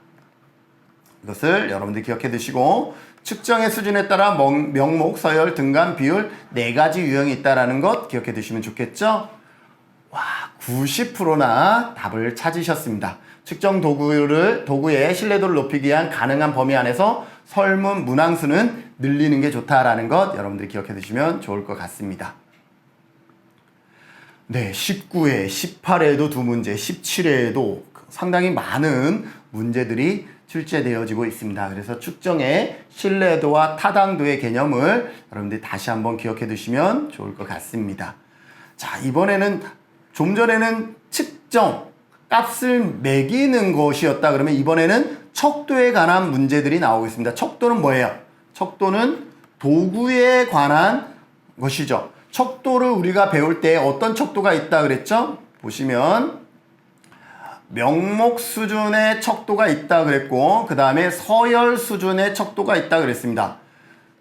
이것을 여러분들이 기억해 두시고 측정의 수준에 따라 명목, 서열, 등간, 비율 4가지 유형이 있다는 것 기억해 두시면 좋겠죠? 와, 90%나 답을 찾으셨습니다. 측정 도구의 신뢰도를 높이기 위한 가능한 범위 안에서 설문 문항수는 늘리는 게 좋다라는 것 여러분들이 기억해 두시면 좋을 것 같습니다. 네, 19회, 18회에도 2문제, 17회에도 상당히 많은 문제들이 출제되어지고 있습니다. 그래서 측정의 신뢰도와 타당도의 개념을 여러분들이 다시 한번 기억해 두시면 좋을 것 같습니다. 자, 이번에는 좀 전에는 측정, 값을 매기는 것이었다. 그러면 이번에는 척도에 관한 문제들이 나오고 있습니다. 척도는 뭐예요? 척도는 도구에 관한 것이죠. 척도를 우리가 배울 때 어떤 척도가 있다 그랬죠? 보시면 명목 수준의 척도가 있다 그랬고 그 다음에 서열 수준의 척도가 있다 그랬습니다.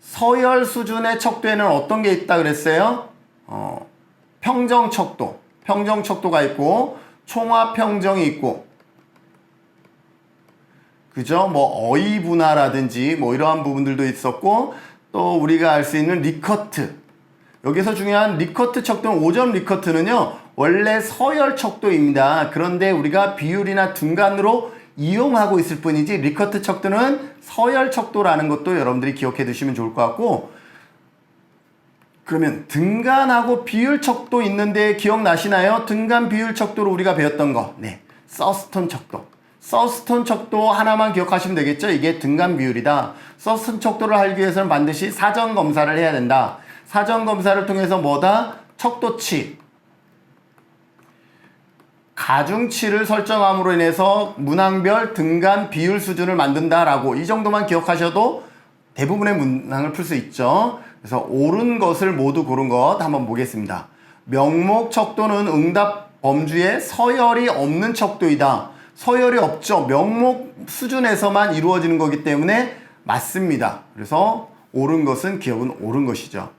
서열 수준의 척도에는 어떤 게 있다 그랬어요? 평정 척도가 있고 총합 평정이 있고 그죠? 뭐 어휘 분화라든지 뭐 이러한 부분들도 있었고 또 우리가 알 수 있는 리커트, 여기서 중요한 리커트 척도는 5점 리커트는요 원래 서열 척도입니다. 그런데 우리가 비율이나 등간으로 이용하고 있을 뿐이지 리커트 척도는 서열 척도라는 것도 여러분들이 기억해 두시면 좋을 것 같고, 그러면 등간하고 비율 척도 있는데 기억나시나요? 등간 비율 척도로 우리가 배웠던 거. 네, 서스톤 척도. 서스톤 척도 하나만 기억하시면 되겠죠? 이게 등간 비율이다. 서스톤 척도를 알기 위해서는 반드시 사전 검사를 해야 된다. 사전 검사를 통해서 뭐다? 척도치, 가중치를 설정함으로 인해서 문항별 등간 비율 수준을 만든다라고, 이 정도만 기억하셔도 대부분의 문항을 풀 수 있죠. 그래서 옳은 것을 모두 고른 것 한번 보겠습니다. 명목 척도는 응답 범주에 서열이 없는 척도이다. 서열이 없죠. 명목 수준에서만 이루어지는 거기 때문에 맞습니다. 그래서 옳은 것은 기억은 옳은 것이죠.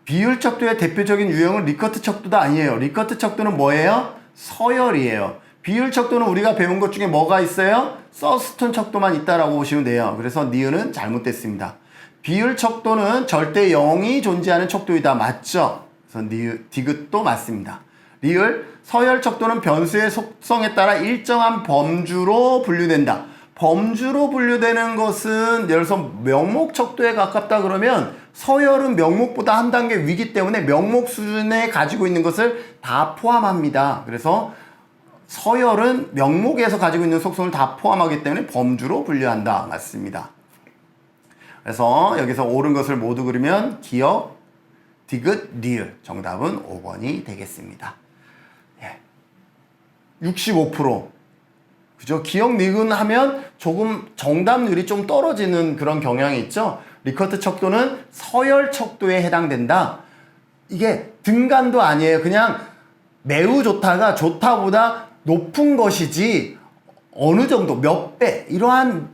비율 척도의 대표적인 유형은 리커트 척도도 아니에요. 리커트 척도는 뭐예요? 서열이에요. 비율 척도는 우리가 배운 것 중에 뭐가 있어요? 서스톤 척도만 있다라고 보시면 돼요. 그래서 니은은 잘못됐습니다. 비율 척도는 절대 0이 존재하는 척도이다. 맞죠? 그래서 디귿도 맞습니다. 리을, 서열 척도는 변수의 속성에 따라 일정한 범주로 분류된다. 범주로 분류되는 것은 예를 들어서 명목 척도에 가깝다 그러면 서열은 명목보다 한 단계 위기 때문에 명목 수준에 가지고 있는 것을 다 포함합니다. 그래서 서열은 명목에서 가지고 있는 속성을 다 포함하기 때문에 범주로 분류한다. 맞습니다. 그래서 여기서 옳은 것을 모두 그리면 기억, 디귿, 리을. 정답은 5번이 되겠습니다. 65%. 그죠? 기억, 니은 하면 조금 정답률이 좀 떨어지는 그런 경향이 있죠? 리커트 척도는 서열 척도에 해당된다. 이게 등간도 아니에요. 그냥 매우 좋다가 좋다보다 높은 것이지 어느 정도 몇 배 이러한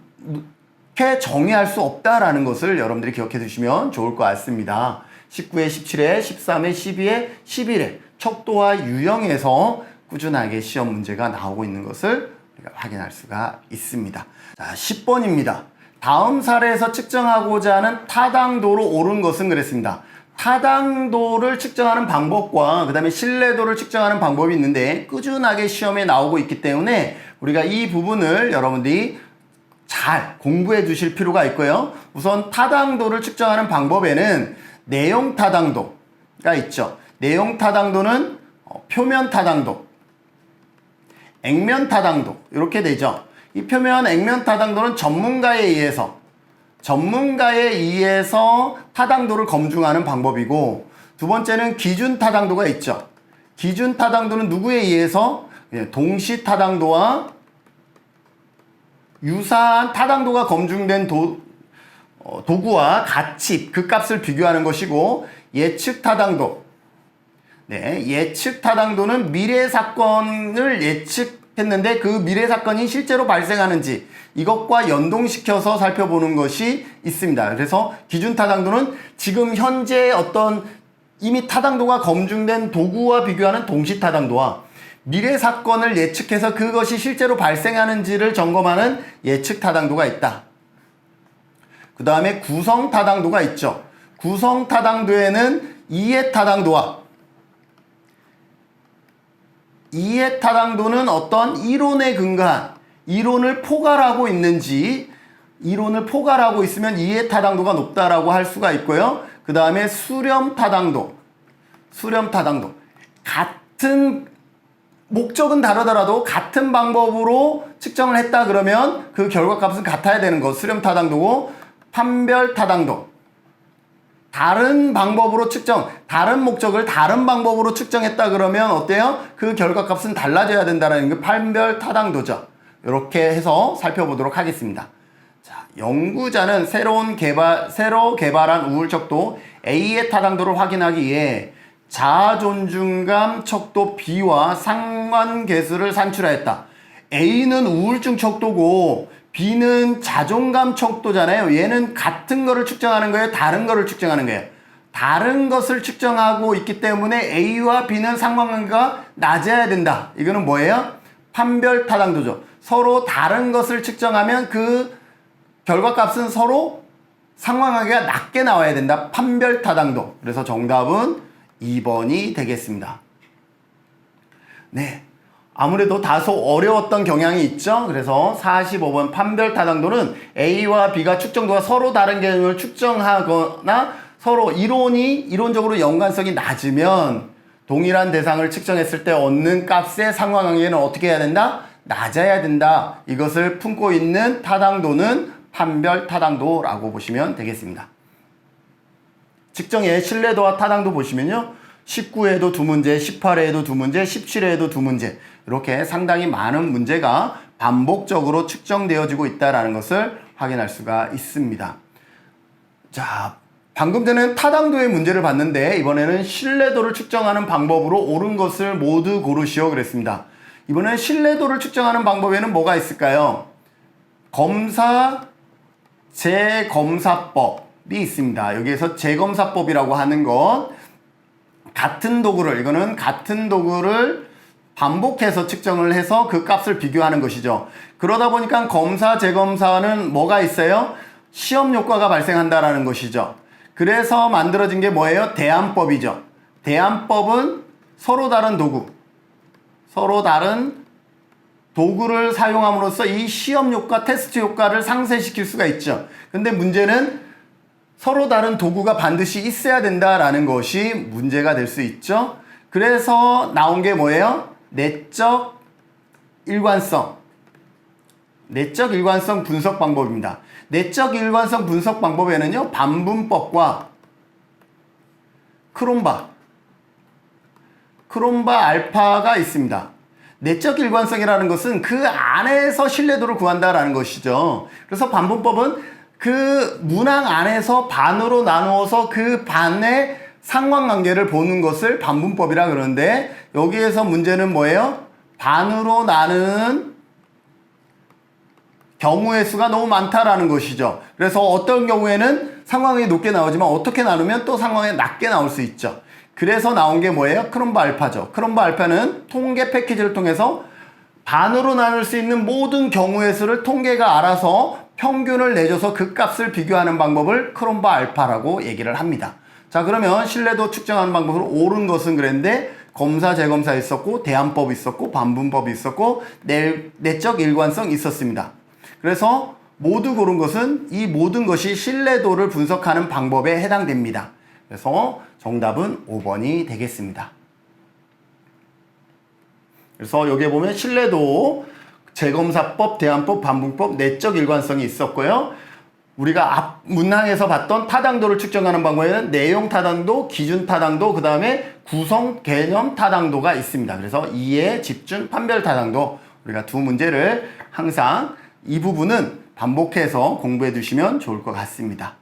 게 정의할 수 없다라는 것을 여러분들이 기억해 두시면 좋을 것 같습니다. 19회, 17회, 13회, 12회, 11회 척도와 유형에서 꾸준하게 시험 문제가 나오고 있는 것을 우리가 확인할 수가 있습니다. 자, 10번입니다. 다음 사례에서 측정하고자 하는 타당도로 옳은 것은 그랬습니다. 타당도를 측정하는 방법과 그 다음에 신뢰도를 측정하는 방법이 있는데 꾸준하게 시험에 나오고 있기 때문에 우리가 이 부분을 여러분들이 잘 공부해 두실 필요가 있고요. 우선 타당도를 측정하는 방법에는 내용 타당도가 있죠. 내용 타당도는 표면 타당도, 액면 타당도 이렇게 되죠. 이 표면 액면 타당도는 전문가에 의해서 타당도를 검증하는 방법이고, 두 번째는 기준 타당도가 있죠. 기준 타당도는 누구에 의해서? 동시 타당도와 유사한 타당도가 검증된 도구와 같이 그 값을 비교하는 것이고, 예측 타당도. 예측 타당도는 미래 사건을 예측했는데 그 미래 사건이 실제로 발생하는지 이것과 연동시켜서 살펴보는 것이 있습니다. 그래서 기준 타당도는 지금 현재 어떤 이미 타당도가 검증된 도구와 비교하는 동시 타당도와 미래 사건을 예측해서 그것이 실제로 발생하는지를 점검하는 예측 타당도가 있다. 그 다음에 구성 타당도가 있죠. 구성 타당도에는 이해 타당도와 이해 타당도는 어떤 이론에 근거한 이론을 포괄하고 있는지, 이론을 포괄하고 있으면 이해 타당도가 높다라고 할 수가 있고요. 그 다음에 수렴 타당도. 같은 목적은 다르더라도 같은 방법으로 측정을 했다 그러면 그 결과값은 같아야 되는 것. 수렴 타당도고, 판별 타당도. 다른 방법으로 다른 목적을 다른 방법으로 측정했다 그러면 어때요? 그 결과값은 달라져야 된다는 게 판별 타당도죠. 이렇게 해서 살펴보도록 하겠습니다. 자, 연구자는 새로 개발한 우울척도 A의 타당도를 확인하기 위해 자존중감 척도 B와 상관계수를 산출하였다. A는 우울증 척도고 B는 자존감 척도잖아요. 얘는 같은 거를 측정하는 거예요? 다른 거를 측정하는 거예요? 다른 것을 측정하고 있기 때문에 A와 B는 상관관계가 낮아야 된다. 이거는 뭐예요? 판별 타당도죠. 서로 다른 것을 측정하면 그 결과값은 서로 상관관계가 낮게 나와야 된다. 판별 타당도. 그래서 정답은 2번이 되겠습니다. 네. 아무래도 다소 어려웠던 경향이 있죠. 그래서 45번 판별 타당도는 A와 B가 측정도가 서로 다른 개념을 측정하거나 서로 이론적으로 연관성이 낮으면 동일한 대상을 측정했을 때 얻는 값의 상관관계는 어떻게 해야 된다? 낮아야 된다. 이것을 품고 있는 타당도는 판별 타당도라고 보시면 되겠습니다. 측정의 신뢰도와 타당도 보시면요. 19회에도 2문제, 18회에도 2문제, 17회에도 2문제 이렇게 상당히 많은 문제가 반복적으로 측정되어지고 있다는 것을 확인할 수가 있습니다. 자, 방금 전에는 타당도의 문제를 봤는데 이번에는 신뢰도를 측정하는 방법으로 옳은 것을 모두 고르시오 그랬습니다. 이번에는 신뢰도를 측정하는 방법에는 뭐가 있을까요? 재검사법이 있습니다. 여기에서 재검사법이라고 하는 것, 이거는 같은 도구를 반복해서 측정을 해서 그 값을 비교하는 것이죠. 그러다 보니까 검사, 재검사는 뭐가 있어요? 시험 효과가 발생한다라는 것이죠. 그래서 만들어진 게 뭐예요? 대안법이죠. 대안법은 서로 다른 도구를 사용함으로써 이 시험 효과, 테스트 효과를 상쇄시킬 수가 있죠. 근데 문제는 서로 다른 도구가 반드시 있어야 된다라는 것이 문제가 될 수 있죠. 그래서 나온 게 뭐예요? 내적 일관성 분석 방법입니다. 내적 일관성 분석 방법에는요, 반분법과 크롬바 알파가 있습니다. 내적 일관성이라는 것은 그 안에서 신뢰도를 구한다라는 것이죠. 그래서 반분법은 그 문항 안에서 반으로 나누어서 그 반의 상관관계를 보는 것을 반분법이라 그러는데, 여기에서 문제는 뭐예요? 반으로 나누는 경우의 수가 너무 많다라는 것이죠. 그래서 어떤 경우에는 상관관계가 높게 나오지만 어떻게 나누면 또 상관관계가 낮게 나올 수 있죠. 그래서 나온 게 뭐예요? 크롬바 알파죠. 크롬바 알파는 통계 패키지를 통해서 반으로 나눌 수 있는 모든 경우의 수를 통계가 알아서 평균을 내줘서 그 값을 비교하는 방법을 크롬바 알파라고 얘기를 합니다. 자, 그러면 신뢰도 측정하는 방법으로 옳은 것은 그랬는데 검사 재검사 있었고 대안법 있었고 반분법이 있었고 내적 일관성 있었습니다. 그래서 모두 고른 것은 이 모든 것이 신뢰도를 분석하는 방법에 해당됩니다. 그래서 정답은 5번이 되겠습니다. 그래서 여기에 보면 신뢰도, 재검사법, 대안법, 반분법, 내적 일관성이 있었고요. 우리가 앞 문항에서 봤던 타당도를 측정하는 방법에는 내용 타당도, 기준 타당도, 그 다음에 구성 개념 타당도가 있습니다. 그래서 이해, 집중, 판별 타당도, 우리가 두 문제를 항상 이 부분은 반복해서 공부해 두시면 좋을 것 같습니다.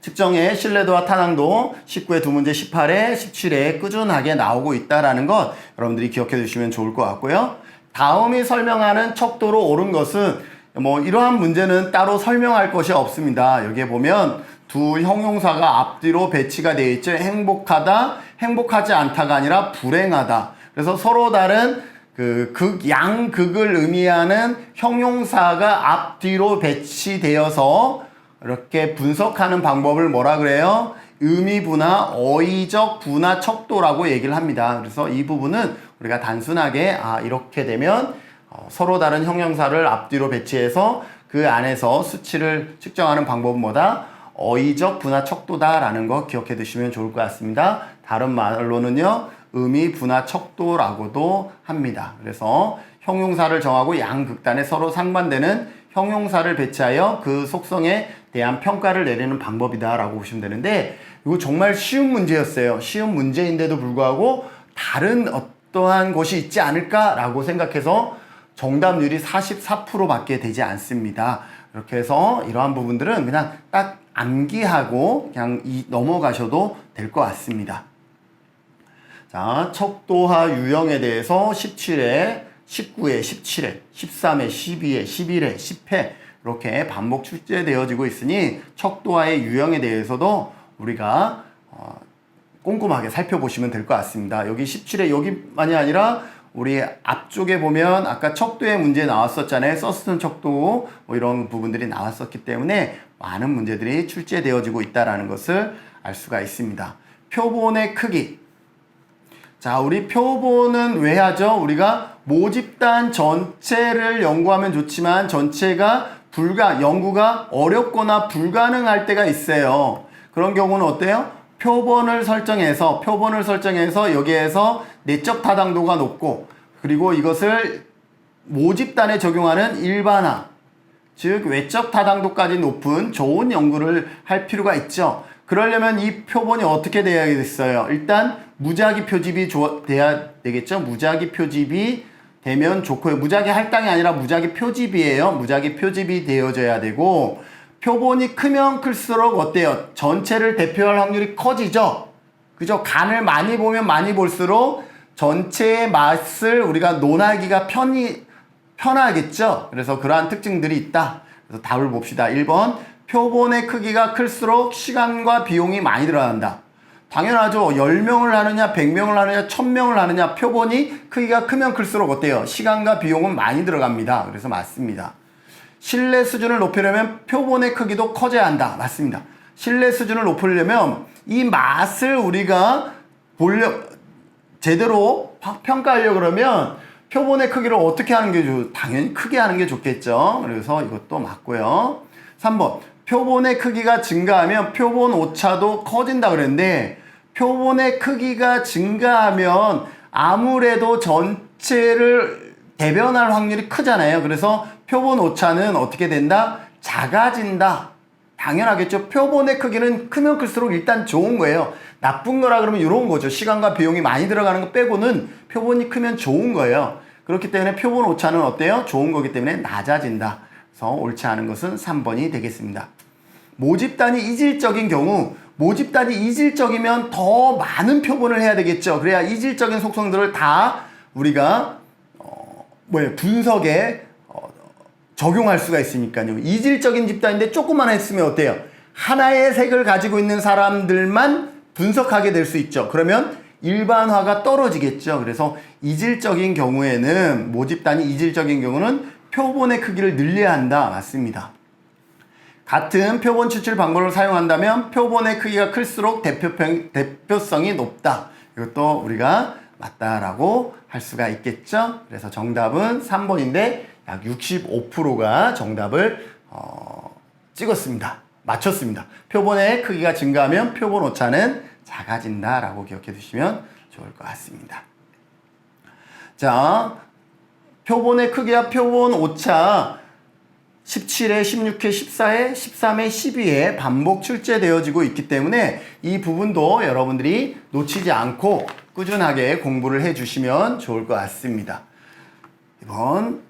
측정의 신뢰도와 타당도 19의 두 문제, 18에 17에 꾸준하게 나오고 있다는 것 여러분들이 기억해 두시면 좋을 것 같고요. 다음이 설명하는 척도로 옳은 것은 이러한 문제는 따로 설명할 것이 없습니다. 여기에 보면 두 형용사가 앞뒤로 배치가 되어 있죠. 행복하다, 행복하지 않다가 아니라 불행하다. 그래서 서로 다른 양극을 의미하는 형용사가 앞뒤로 배치되어서 이렇게 분석하는 방법을 뭐라 그래요? 의미분화, 어휘적 분화 척도라고 얘기를 합니다. 그래서 이 부분은 우리가 단순하게 이렇게 되면 서로 다른 형용사를 앞뒤로 배치해서 그 안에서 수치를 측정하는 방법은 뭐다? 어휘적 분화 척도다라는 거 기억해 두시면 좋을 것 같습니다. 다른 말로는요, 의미 분화 척도라고도 합니다. 그래서 형용사를 정하고 양극단에 서로 상반되는 형용사를 배치하여 그 속성에 대한 평가를 내리는 방법이다라고 보시면 되는데, 이거 정말 쉬운 문제였어요. 쉬운 문제인데도 불구하고 다른 어떠한 것이 있지 않을까라고 생각해서 정답률이 44%밖에 되지 않습니다. 이렇게 해서 이러한 부분들은 그냥 딱 암기하고 그냥 넘어가셔도 될 것 같습니다. 자, 척도화 유형에 대해서 17회, 19회, 17회, 13회, 12회, 11회, 10회 이렇게 반복 출제되어지고 있으니 척도화의 유형에 대해서도 우리가 꼼꼼하게 살펴보시면 될 것 같습니다. 여기 17회 여기만이 아니라 우리 앞쪽에 보면 아까 척도의 문제 나왔었잖아요. 서스턴 척도 이런 부분들이 나왔었기 때문에 많은 문제들이 출제되어지고 있다는 것을 알 수가 있습니다. 표본의 크기. 자, 우리 표본은 왜 하죠? 우리가 모집단 전체를 연구하면 좋지만 전체가 연구가 어렵거나 불가능할 때가 있어요. 그런 경우는 어때요? 표본을 설정해서 여기에서 내적 타당도가 높고, 그리고 이것을 모집단에 적용하는 일반화, 즉 외적 타당도까지 높은 좋은 연구를 할 필요가 있죠. 그러려면 이 표본이 어떻게 돼야겠어요? 일단 무작위 표집이 돼야 되겠죠. 무작위 표집이 되면 좋고요. 무작위 할당이 아니라 무작위 표집이에요. 무작위 표집이 되어져야 되고, 표본이 크면 클수록 어때요? 전체를 대표할 확률이 커지죠. 그죠? 간을 많이 보면 많이 볼수록 전체의 맛을 우리가 논하기가 편하겠죠. 그래서 그러한 특징들이 있다. 그래서 답을 봅시다. 1번, 표본의 크기가 클수록 시간과 비용이 많이 들어간다. 당연하죠. 10명을 하느냐, 100명을 하느냐, 1000명을 하느냐, 표본이 크기가 크면 클수록 어때요? 시간과 비용은 많이 들어갑니다. 그래서 맞습니다. 신뢰 수준을 높이려면 표본의 크기도 커져야 한다. 맞습니다. 신뢰 수준을 높이려면 이 맛을 우리가 제대로 평가하려고 그러면 표본의 크기를 어떻게 하는 게 당연히 크게 하는 게 좋겠죠. 그래서 이것도 맞고요. 3번, 표본의 크기가 증가하면 표본 오차도 커진다 그랬는데, 표본의 크기가 증가하면 아무래도 전체를 대변할 확률이 크잖아요. 그래서 표본 오차는 어떻게 된다? 작아진다. 당연하겠죠. 표본의 크기는 크면 클수록 일단 좋은 거예요. 나쁜 거라 그러면 이런 거죠. 시간과 비용이 많이 들어가는 거 빼고는 표본이 크면 좋은 거예요. 그렇기 때문에 표본 오차는 어때요? 좋은 거기 때문에 낮아진다. 그래서 옳지 않은 것은 3번이 되겠습니다. 모집단이 이질적인 경우, 모집단이 이질적이면 더 많은 표본을 해야 되겠죠. 그래야 이질적인 속성들을 다 우리가 분석에 적용할 수가 있으니까요. 이질적인 집단인데 조금만 했으면 어때요? 하나의 색을 가지고 있는 사람들만 분석하게 될 수 있죠. 그러면 일반화가 떨어지겠죠. 그래서 이질적인 경우에는, 모집단이 이질적인 경우는 표본의 크기를 늘려야 한다. 맞습니다. 같은 표본 추출 방법을 사용한다면 표본의 크기가 클수록 대표성이 높다. 이것도 우리가 맞다라고 할 수가 있겠죠. 그래서 정답은 3번인데 약 65%가 정답을 찍었습니다. 맞췄습니다. 표본의 크기가 증가하면 표본 오차는 작아진다라고 기억해 두시면 좋을 것 같습니다. 자, 표본의 크기와 표본 오차 17회, 16회, 14회, 13회, 12회 반복 출제되어지고 있기 때문에 이 부분도 여러분들이 놓치지 않고 꾸준하게 공부를 해주시면 좋을 것 같습니다. 이번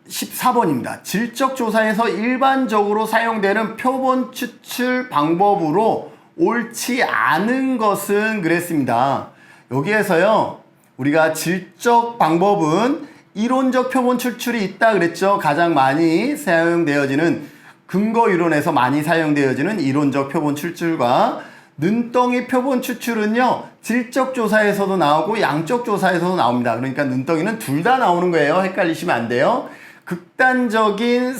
14번입니다. 질적조사에서 일반적으로 사용되는 표본 추출 방법으로 옳지 않은 것은 그랬습니다. 여기에서요, 우리가 질적 방법은 이론적 표본 추출이 있다 그랬죠. 가장 많이 사용되어지는 근거 이론에서 많이 사용되어지는 이론적 표본 추출과 눈덩이 표본 추출은요, 질적 조사에서도 나오고 양적 조사에서도 나옵니다. 그러니까 눈덩이는 둘 다 나오는 거예요. 헷갈리시면 안 돼요. 극단적인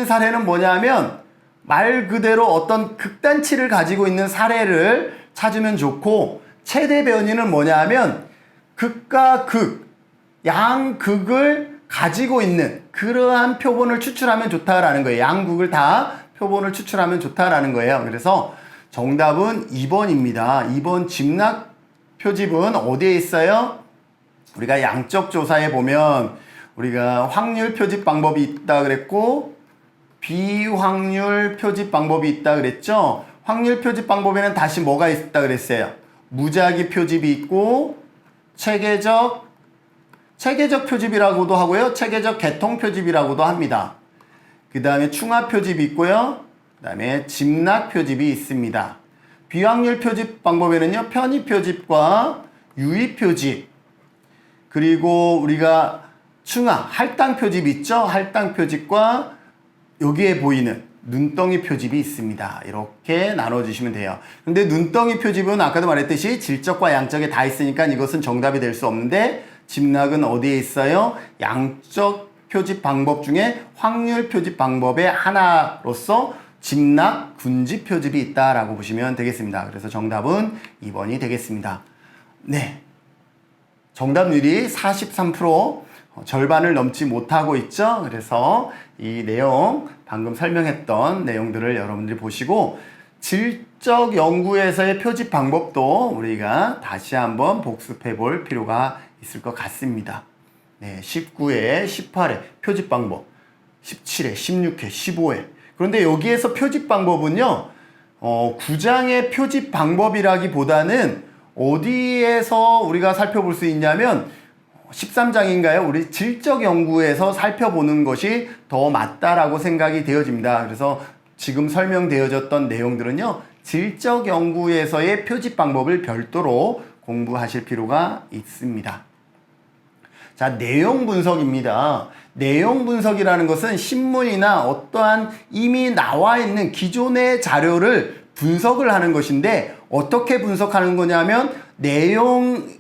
사례는 뭐냐면 말 그대로 어떤 극단치를 가지고 있는 사례를 찾으면 좋고, 최대 변이는 뭐냐면 극과 극, 양극을 가지고 있는 그러한 표본을 추출하면 좋다라는 거예요. 양극을 다 표본을 추출하면 좋다라는 거예요. 그래서 정답은 2번입니다. 2번 집락 표집은 어디에 있어요? 우리가 양적 조사에 보면 우리가 확률 표집 방법이 있다 그랬고 비확률 표집 방법이 있다 그랬죠. 확률 표집 방법에는 다시 뭐가 있다 그랬어요? 무작위 표집이 있고 체계적 표집이라고도 하고요. 체계적 개통 표집이라고도 합니다. 그 다음에 충합 표집이 있고요. 그 다음에 집락 표집이 있습니다. 비확률 표집 방법에는요, 편입 표집과 유입 표집, 그리고 우리가 충합, 할당 표집 있죠? 할당 표집과 여기에 보이는 눈덩이 표집이 있습니다. 이렇게 나눠주시면 돼요. 근데 눈덩이 표집은 아까도 말했듯이 질적과 양적에 다 있으니까 이것은 정답이 될 수 없는데, 집락은 어디에 있어요? 양적 표집 방법 중에 확률 표집 방법의 하나로서 집락, 군집 표집이 있다라고 보시면 되겠습니다. 그래서 정답은 2번이 되겠습니다. 네, 정답률이 43%, 절반을 넘지 못하고 있죠. 그래서 이 내용, 방금 설명했던 내용들을 여러분들이 보시고 질적 연구에서의 표집 방법도 우리가 다시 한번 복습해 볼 필요가 있을 것 같습니다. 네, 19회, 18회 표집 방법, 17회, 16회, 15회. 그런데 여기에서 표집 방법은요, 9장의 표집 방법이라기보다는 어디에서 우리가 살펴볼 수 있냐면 13장인가요? 우리 질적 연구에서 살펴보는 것이 더 맞다라고 생각이 되어집니다. 그래서 지금 설명되어졌던 내용들은요, 질적 연구에서의 표집 방법을 별도로 공부하실 필요가 있습니다. 자, 내용 분석입니다. 내용 분석이라는 것은 신문이나 어떠한 이미 나와 있는 기존의 자료를 분석을 하는 것인데, 어떻게 분석하는 거냐면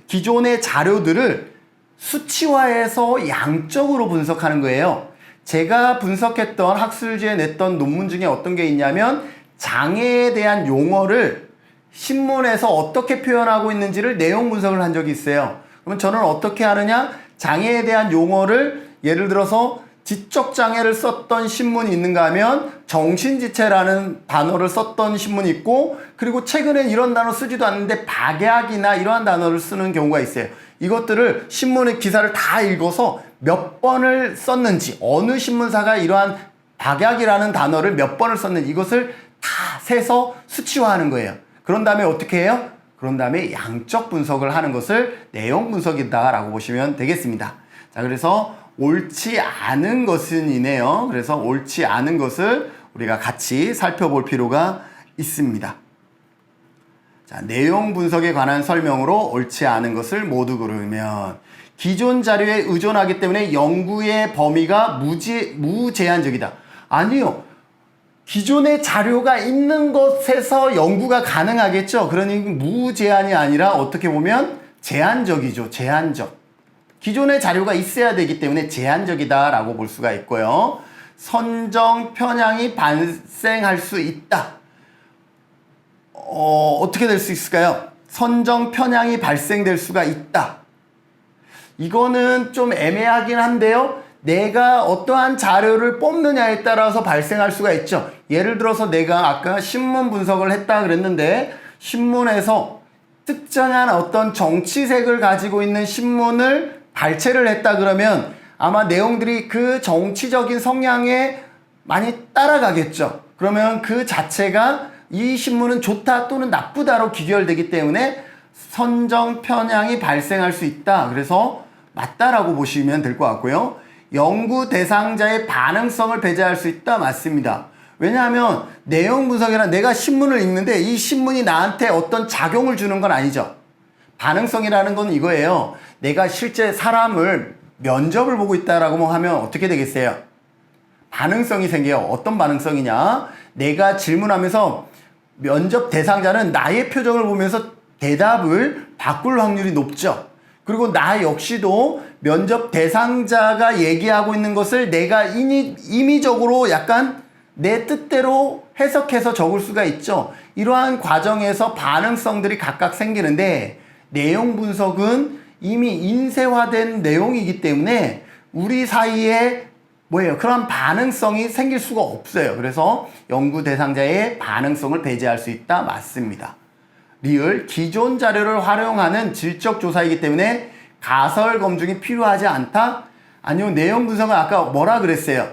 기존의 자료들을 수치화해서 양적으로 분석하는 거예요. 제가 분석했던 학술지에 냈던 논문 중에 어떤 게 있냐면 장애에 대한 용어를 신문에서 어떻게 표현하고 있는지를 내용 분석을 한 적이 있어요. 그러면 저는 어떻게 하느냐? 장애에 대한 용어를 예를 들어서 지적장애를 썼던 신문이 있는가 하면 정신지체라는 단어를 썼던 신문이 있고, 그리고 최근엔 이런 단어 쓰지도 않는데 박약이나 이러한 단어를 쓰는 경우가 있어요. 이것들을 신문의 기사를 다 읽어서 몇 번을 썼는지, 어느 신문사가 이러한 박약이라는 단어를 몇 번을 썼는지 이것을 다 세서 수치화하는 거예요. 그런 다음에 어떻게 해요? 그런 다음에 양적 분석을 하는 것을 내용 분석이다라고 보시면 되겠습니다. 자, 그래서 옳지 않은 것은 이네요. 그래서 옳지 않은 것을 우리가 같이 살펴볼 필요가 있습니다. 자, 내용 분석에 관한 설명으로 옳지 않은 것을 모두 고르면 기존 자료에 의존하기 때문에 연구의 범위가 무제한적이다. 아니요. 기존의 자료가 있는 것에서 연구가 가능하겠죠. 그러니 무제한이 아니라 어떻게 보면 제한적이죠. 제한적. 기존의 자료가 있어야 되기 때문에 제한적이다라고 볼 수가 있고요. 선정 편향이 발생할 수 있다. 어떻게 될 수 있을까요? 선정 편향이 발생될 수가 있다. 이거는 좀 애매하긴 한데요. 내가 어떠한 자료를 뽑느냐에 따라서 발생할 수가 있죠. 예를 들어서 내가 아까 신문 분석을 했다 그랬는데 신문에서 특정한 어떤 정치색을 가지고 있는 신문을 발췌를 했다 그러면 아마 내용들이 그 정치적인 성향에 많이 따라가겠죠. 그러면 그 자체가 이 신문은 좋다 또는 나쁘다로 귀결되기 때문에 선정 편향이 발생할 수 있다. 그래서 맞다라고 보시면 될 것 같고요. 연구 대상자의 반응성을 배제할 수 있다. 맞습니다. 왜냐하면 내용 분석이란 내가 신문을 읽는데 이 신문이 나한테 어떤 작용을 주는 건 아니죠. 반응성이라는 건 이거예요. 내가 실제 사람을 면접을 보고 있다라고 하면 어떻게 되겠어요? 반응성이 생겨요. 어떤 반응성이냐? 내가 질문하면서 면접 대상자는 나의 표정을 보면서 대답을 바꿀 확률이 높죠. 그리고 나 역시도 면접 대상자가 얘기하고 있는 것을 내가 임의적으로 약간 내 뜻대로 해석해서 적을 수가 있죠. 이러한 과정에서 반응성들이 각각 생기는데 내용 분석은 이미 인쇄화된 내용이기 때문에 우리 사이에 그런 반응성이 생길 수가 없어요. 그래서 연구 대상자의 반응성을 배제할 수 있다. 맞습니다. 리을, 기존 자료를 활용하는 질적 조사이기 때문에 가설 검증이 필요하지 않다? 아니요, 내용 분석은 아까 뭐라 그랬어요?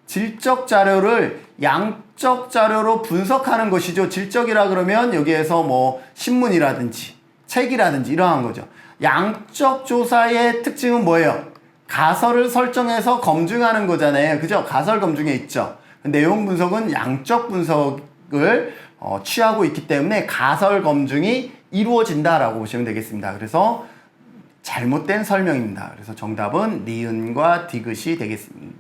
질적 자료를 양적 자료로 분석하는 것이죠. 질적이라 그러면 여기에서 뭐 신문이라든지 책이라든지 이러한 거죠. 양적 조사의 특징은 뭐예요? 가설을 설정해서 검증하는 거잖아요. 그죠? 가설 검증에 있죠. 내용 분석은 양적 분석을 취하고 있기 때문에 가설 검증이 이루어진다라고 보시면 되겠습니다. 그래서 잘못된 설명입니다. 그래서 정답은 니은과 디귿이 되겠습니다.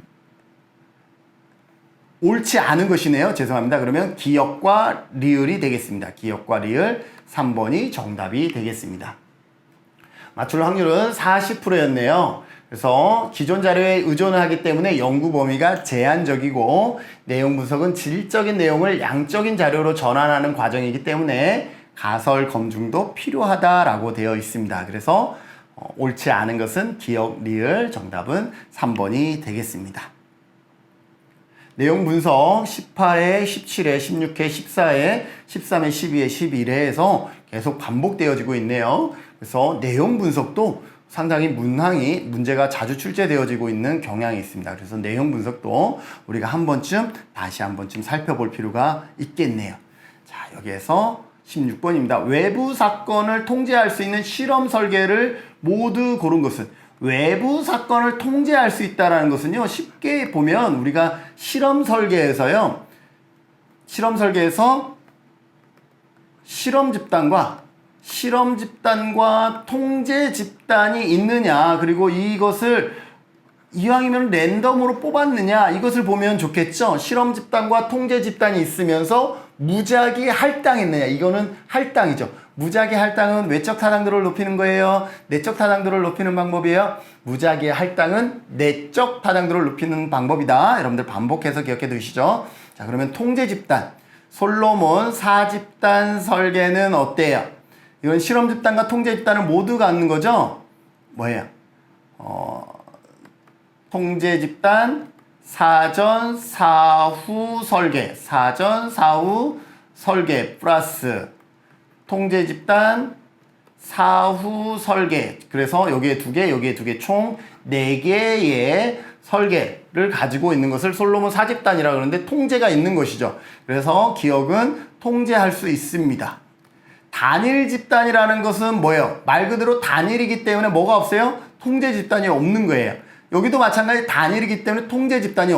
옳지 않은 것이네요. 죄송합니다. 그러면 기역과 리을이 되겠습니다. 기역과 리을 3번이 정답이 되겠습니다. 맞출 확률은 40%였네요. 그래서 기존 자료에 의존을 하기 때문에 연구 범위가 제한적이고 내용 분석은 질적인 내용을 양적인 자료로 전환하는 과정이기 때문에 가설 검증도 필요하다라고 되어 있습니다. 그래서 옳지 않은 것은 기역, 리을, 정답은 3번이 되겠습니다. 내용 분석 18회, 17회, 16회, 14회, 13회, 12회, 11회에서 계속 반복되어지고 있네요. 그래서 내용 분석도 상당히 문제가 자주 출제되어지고 있는 경향이 있습니다. 그래서 내용 분석도 우리가 다시 한 번쯤 살펴볼 필요가 있겠네요. 자, 여기에서 16번입니다. 외부 사건을 통제할 수 있는 실험 설계를 모두 고른 것은 외부 사건을 통제할 수 있다는 것은요. 쉽게 보면 우리가 실험 설계에서 실험 집단과 통제 집단이 있느냐, 그리고 이것을 이왕이면 랜덤으로 뽑았느냐, 이것을 보면 좋겠죠. 실험 집단과 통제 집단이 있으면서 무작위 할당했느냐, 이거는 할당이죠. 무작위 할당은 외적 타당도를 높이는 거예요? 내적 타당도를 높이는 방법이에요? 무작위 할당은 내적 타당도를 높이는 방법이다. 여러분들 반복해서 기억해 두시죠. 자, 그러면 통제 집단, 솔로몬 4집단 설계는 어때요? 이건 실험 집단과 통제 집단을 모두 갖는 거죠? 뭐예요? 통제 집단, 사전, 사후 설계, 플러스 통제 집단, 사후 설계. 그래서 여기에 두 개, 총 4개의 설계를 가지고 있는 것을 솔로몬 4집단이라고 그러는데 통제가 있는 것이죠. 그래서 기억은 통제할 수 있습니다. 단일 집단이라는 것은 뭐예요? 말 그대로 단일이기 때문에 뭐가 없어요? 통제 집단이 없는 거예요. 여기도 마찬가지 단일이기 때문에 통제 집단이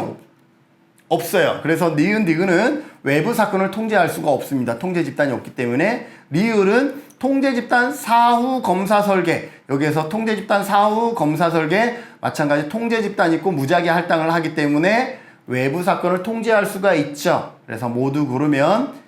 없어요. 그래서 니은, 디귿은 외부 사건을 통제할 수가 없습니다. 통제 집단이 없기 때문에. 리을은 통제 집단 사후 검사 설계. 여기에서 통제 집단 사후 검사 설계 마찬가지 통제 집단이 있고 무작위 할당을 하기 때문에 외부 사건을 통제할 수가 있죠. 그래서 모두 고르면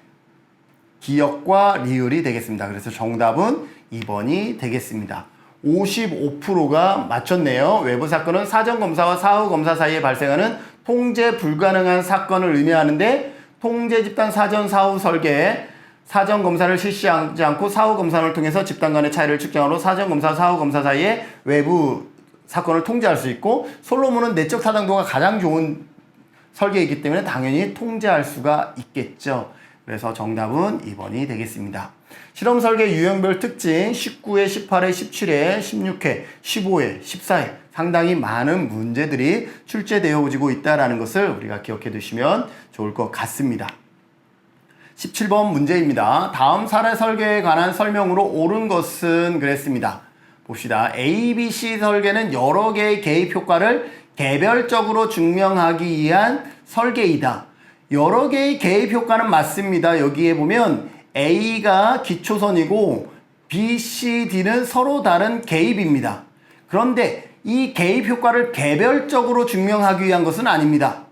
기역과 리을이 되겠습니다. 그래서 정답은 2번이 되겠습니다. 55%가 맞췄네요. 외부 사건은 사전검사와 사후검사 사이에 발생하는 통제 불가능한 사건을 의미하는데 통제 집단 사전 사후 설계 사전 검사를 실시하지 않고 사후 검사를 통해서 집단 간의 차이를 측정하러 사전 검사 사후 검사 사이에 외부 사건을 통제할 수 있고 솔로몬은 내적 타당도가 가장 좋은 설계이기 때문에 당연히 통제할 수가 있겠죠. 그래서 정답은 2번이 되겠습니다. 실험 설계 유형별 특징 19회, 18회, 17회, 16회, 15회, 14회 상당히 많은 문제들이 출제되어지고 있다는 것을 우리가 기억해 두시면 좋을 것 같습니다. 17번 문제입니다. 다음 사례 설계에 관한 설명으로 옳은 것은 그랬습니다. 봅시다. ABC 설계는 여러 개의 개입 효과를 개별적으로 증명하기 위한 설계이다. 여러 개의 개입 효과는 맞습니다. 여기에 보면 A가 기초선이고 B, C, D는 서로 다른 개입입니다. 그런데 이 개입 효과를 개별적으로 증명하기 위한 것은 아닙니다.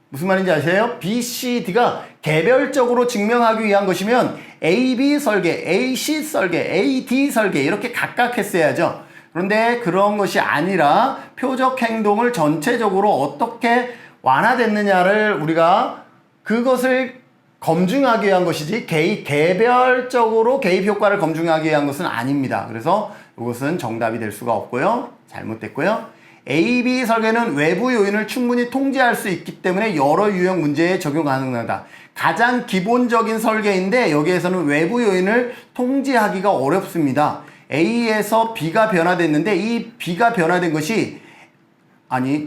무슨 말인지 아세요? B, C, D가 개별적으로 증명하기 위한 것이면 A, B 설계, A, C 설계, A, D 설계 이렇게 각각 했어야죠. 그런데 그런 것이 아니라 표적 행동을 전체적으로 어떻게 완화됐느냐를 우리가 그것을 검증하기 위한 것이지 개별적으로 개입 효과를 검증하기 위한 것은 아닙니다. 그래서 이것은 정답이 될 수가 없고요. 잘못됐고요. A, B 설계는 외부 요인을 충분히 통제할 수 있기 때문에 여러 유형 문제에 적용 가능하다. 가장 기본적인 설계인데 여기에서는 외부 요인을 통제하기가 어렵습니다. A에서 B가 변화됐는데 이 B가 변화된 것이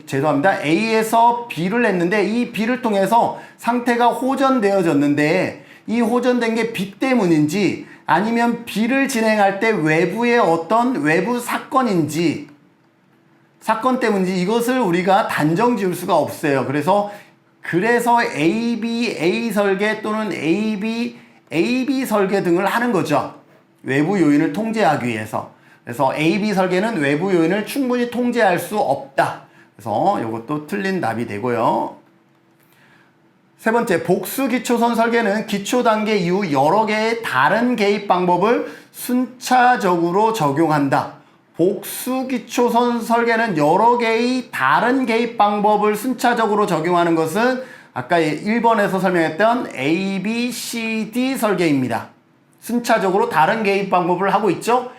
죄송합니다. A에서 B를 했는데 이 B를 통해서 상태가 호전되어졌는데 이 호전된 게 B 때문인지 아니면 B를 진행할 때 외부의 어떤 외부 사건 때문인지 이것을 우리가 단정 지을 수가 없어요. 그래서 A 설계 또는 AB 설계 등을 하는 거죠. 외부 요인을 통제하기 위해서. 그래서 AB 설계는 외부 요인을 충분히 통제할 수 없다. 그래서 이것도 틀린 답이 되고요. 세 번째, 복수 기초선 설계는 기초 단계 이후 여러 개의 다른 개입 방법을 순차적으로 적용한다. 복수 기초선 설계는 여러 개의 다른 개입 방법을 순차적으로 적용하는 것은 아까 1번에서 설명했던 A, B, C, D 설계입니다. 순차적으로 다른 개입 방법을 하고 있죠.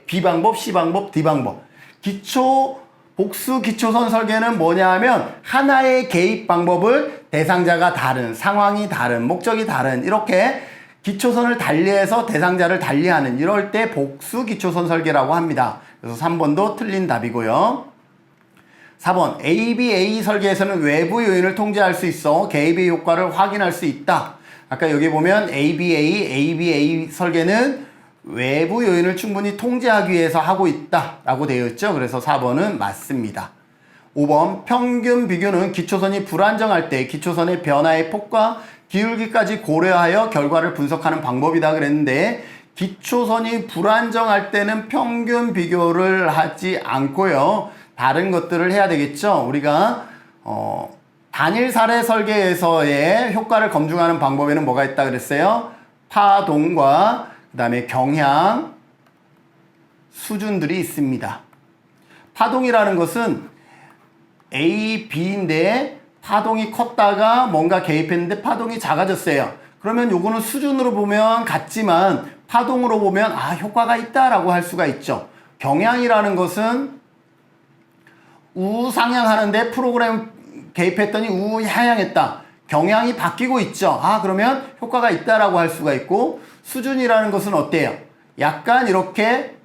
B 방법, C 방법, D 방법. 복수 기초선 설계는 뭐냐 하면 하나의 개입 방법을 대상자가 다른, 상황이 다른, 목적이 다른 이렇게 기초선을 달리해서 대상자를 달리하는 이럴 때 복수 기초선 설계라고 합니다. 그래서 3번도 틀린 답이고요. 4번 ABA 설계에서는 외부 요인을 통제할 수 있어 개입의 효과를 확인할 수 있다. 아까 여기 보면 ABA 설계는 외부 요인을 충분히 통제하기 위해서 하고 있다 라고 되어 있죠. 그래서 4번은 맞습니다. 5번 평균 비교는 기초선이 불안정할 때 기초선의 변화의 폭과 기울기까지 고려하여 결과를 분석하는 방법이다 그랬는데 기초선이 불안정할 때는 평균 비교를 하지 않고요. 다른 것들을 해야 되겠죠. 우리가 단일 사례 설계에서의 효과를 검증하는 방법에는 뭐가 있다 그랬어요? 파동과 그 다음에 경향, 수준들이 있습니다. 파동이라는 것은 A, B인데 파동이 컸다가 뭔가 개입했는데 파동이 작아졌어요. 그러면 요거는 수준으로 보면 같지만 파동으로 보면 효과가 있다라고 할 수가 있죠. 경향이라는 것은 우상향하는데 프로그램 개입했더니 우하향했다. 경향이 바뀌고 있죠. 그러면 효과가 있다라고 할 수가 있고 수준이라는 것은 어때요? 약간 이렇게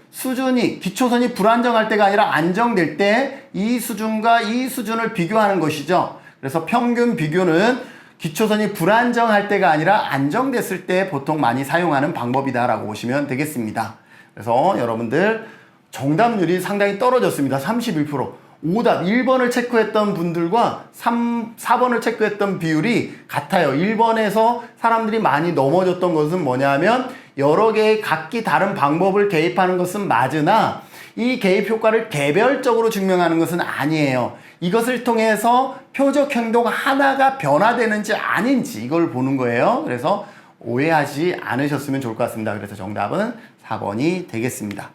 수준이 기초선이 불안정할 때가 아니라 안정될 때 이 수준과 이 수준을 비교하는 것이죠. 그래서 평균 비교는 기초선이 불안정할 때가 아니라 안정됐을 때 보통 많이 사용하는 방법이다라고 보시면 되겠습니다. 그래서 여러분들 정답률이 상당히 떨어졌습니다. 31%. 오답 1번을 체크했던 분들과 4번을 체크했던 비율이 같아요. 1번에서 사람들이 많이 넘어졌던 것은 뭐냐면 여러 개의 각기 다른 방법을 개입하는 것은 맞으나 이 개입 효과를 개별적으로 증명하는 것은 아니에요. 이것을 통해서 표적 행동 하나가 변화되는지 아닌지 이걸 보는 거예요. 그래서 오해하지 않으셨으면 좋을 것 같습니다. 그래서 정답은 4번이 되겠습니다.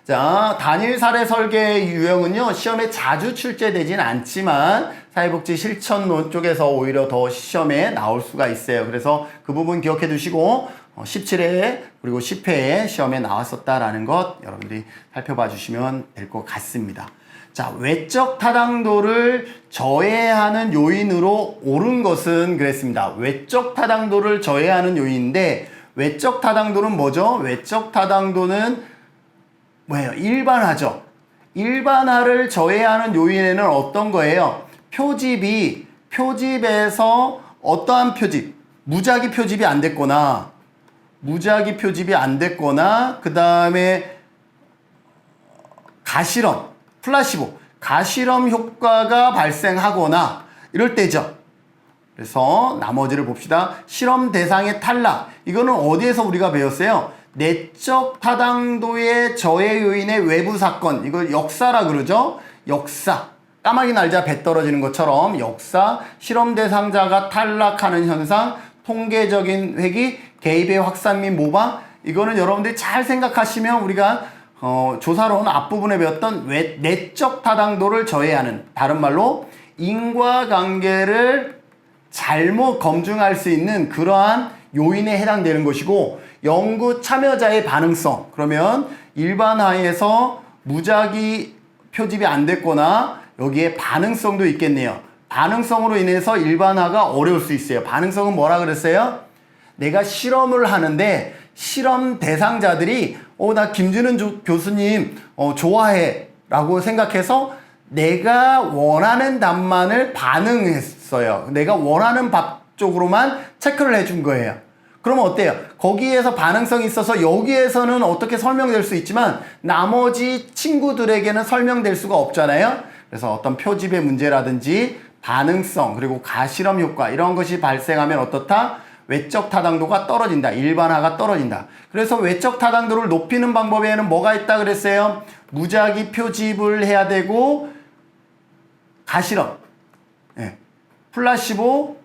자, 단일 사례 설계 유형은요, 시험에 자주 출제되진 않지만 사회복지 실천론 쪽에서 오히려 더 시험에 나올 수가 있어요. 그래서 그 부분 기억해 두시고 17회 그리고 10회에 시험에 나왔었다라는 것 여러분들이 살펴봐 주시면 될 것 같습니다. 자, 외적 타당도를 저해하는 요인으로 옳은 것은 그랬습니다. 외적 타당도를 저해하는 요인인데 외적 타당도는 뭐죠? 외적 타당도는 뭐예요? 일반화죠. 일반화를 저해하는 요인에는 어떤 거예요? 표집에서 어떠한 표집, 무작위 표집이 안 됐거나 그 다음에 가실험, 플라시보, 가실험 효과가 발생하거나 이럴 때죠. 그래서 나머지를 봅시다. 실험 대상의 탈락. 이거는 어디에서 우리가 배웠어요? 내적 타당도의 저해 요인의 외부 사건. 이걸 역사라 그러죠? 역사. 까마귀 날자 배 떨어지는 것처럼 역사, 실험 대상자가 탈락하는 현상, 통계적인 회귀, 개입의 확산 및 모방. 이거는 여러분들이 잘 생각하시면 우리가 조사론 앞부분에 배웠던 내적 타당도를 저해하는, 다른 말로 인과관계를 잘못 검증할 수 있는 그러한 요인에 해당되는 것이고, 연구 참여자의 반응성, 그러면 일반화에서 무작위 표집이 안 됐거나 여기에 반응성도 있겠네요. 반응성으로 인해서 일반화가 어려울 수 있어요. 반응성은 뭐라 그랬어요? 내가 실험을 하는데 실험 대상자들이 나 김준은 교수님 좋아해 라고 생각해서 내가 원하는 답만을 반응했어요. 내가 원하는 답 쪽으로만 체크를 해준 거예요. 그러면 어때요? 거기에서 반응성이 있어서 여기에서는 어떻게 설명될 수 있지만 나머지 친구들에게는 설명될 수가 없잖아요. 그래서 어떤 표집의 문제라든지 반응성 그리고 가실험 효과 이런 것이 발생하면 어떻다? 외적 타당도가 떨어진다. 일반화가 떨어진다. 그래서 외적 타당도를 높이는 방법에는 뭐가 있다 그랬어요? 무작위 표집을 해야 되고 가실험, 플라시보,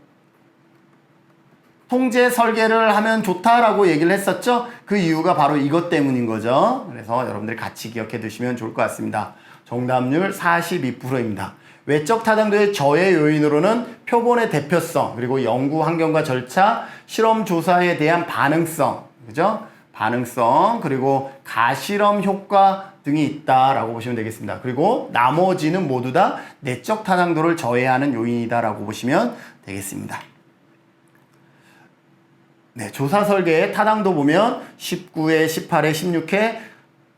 통제 설계를 하면 좋다라고 얘기를 했었죠. 그 이유가 바로 이것 때문인 거죠. 그래서 여러분들 같이 기억해 두시면 좋을 것 같습니다. 정답률 42%입니다. 외적 타당도의 저해 요인으로는 표본의 대표성, 그리고 연구 환경과 절차, 실험 조사에 대한 반응성, 그죠? 반응성, 그리고 가실험 효과 등이 있다라고 보시면 되겠습니다. 그리고 나머지는 모두 다 내적 타당도를 저해하는 요인이다라고 보시면 되겠습니다. 네, 조사 설계의 타당도 보면 19회, 18회, 16회,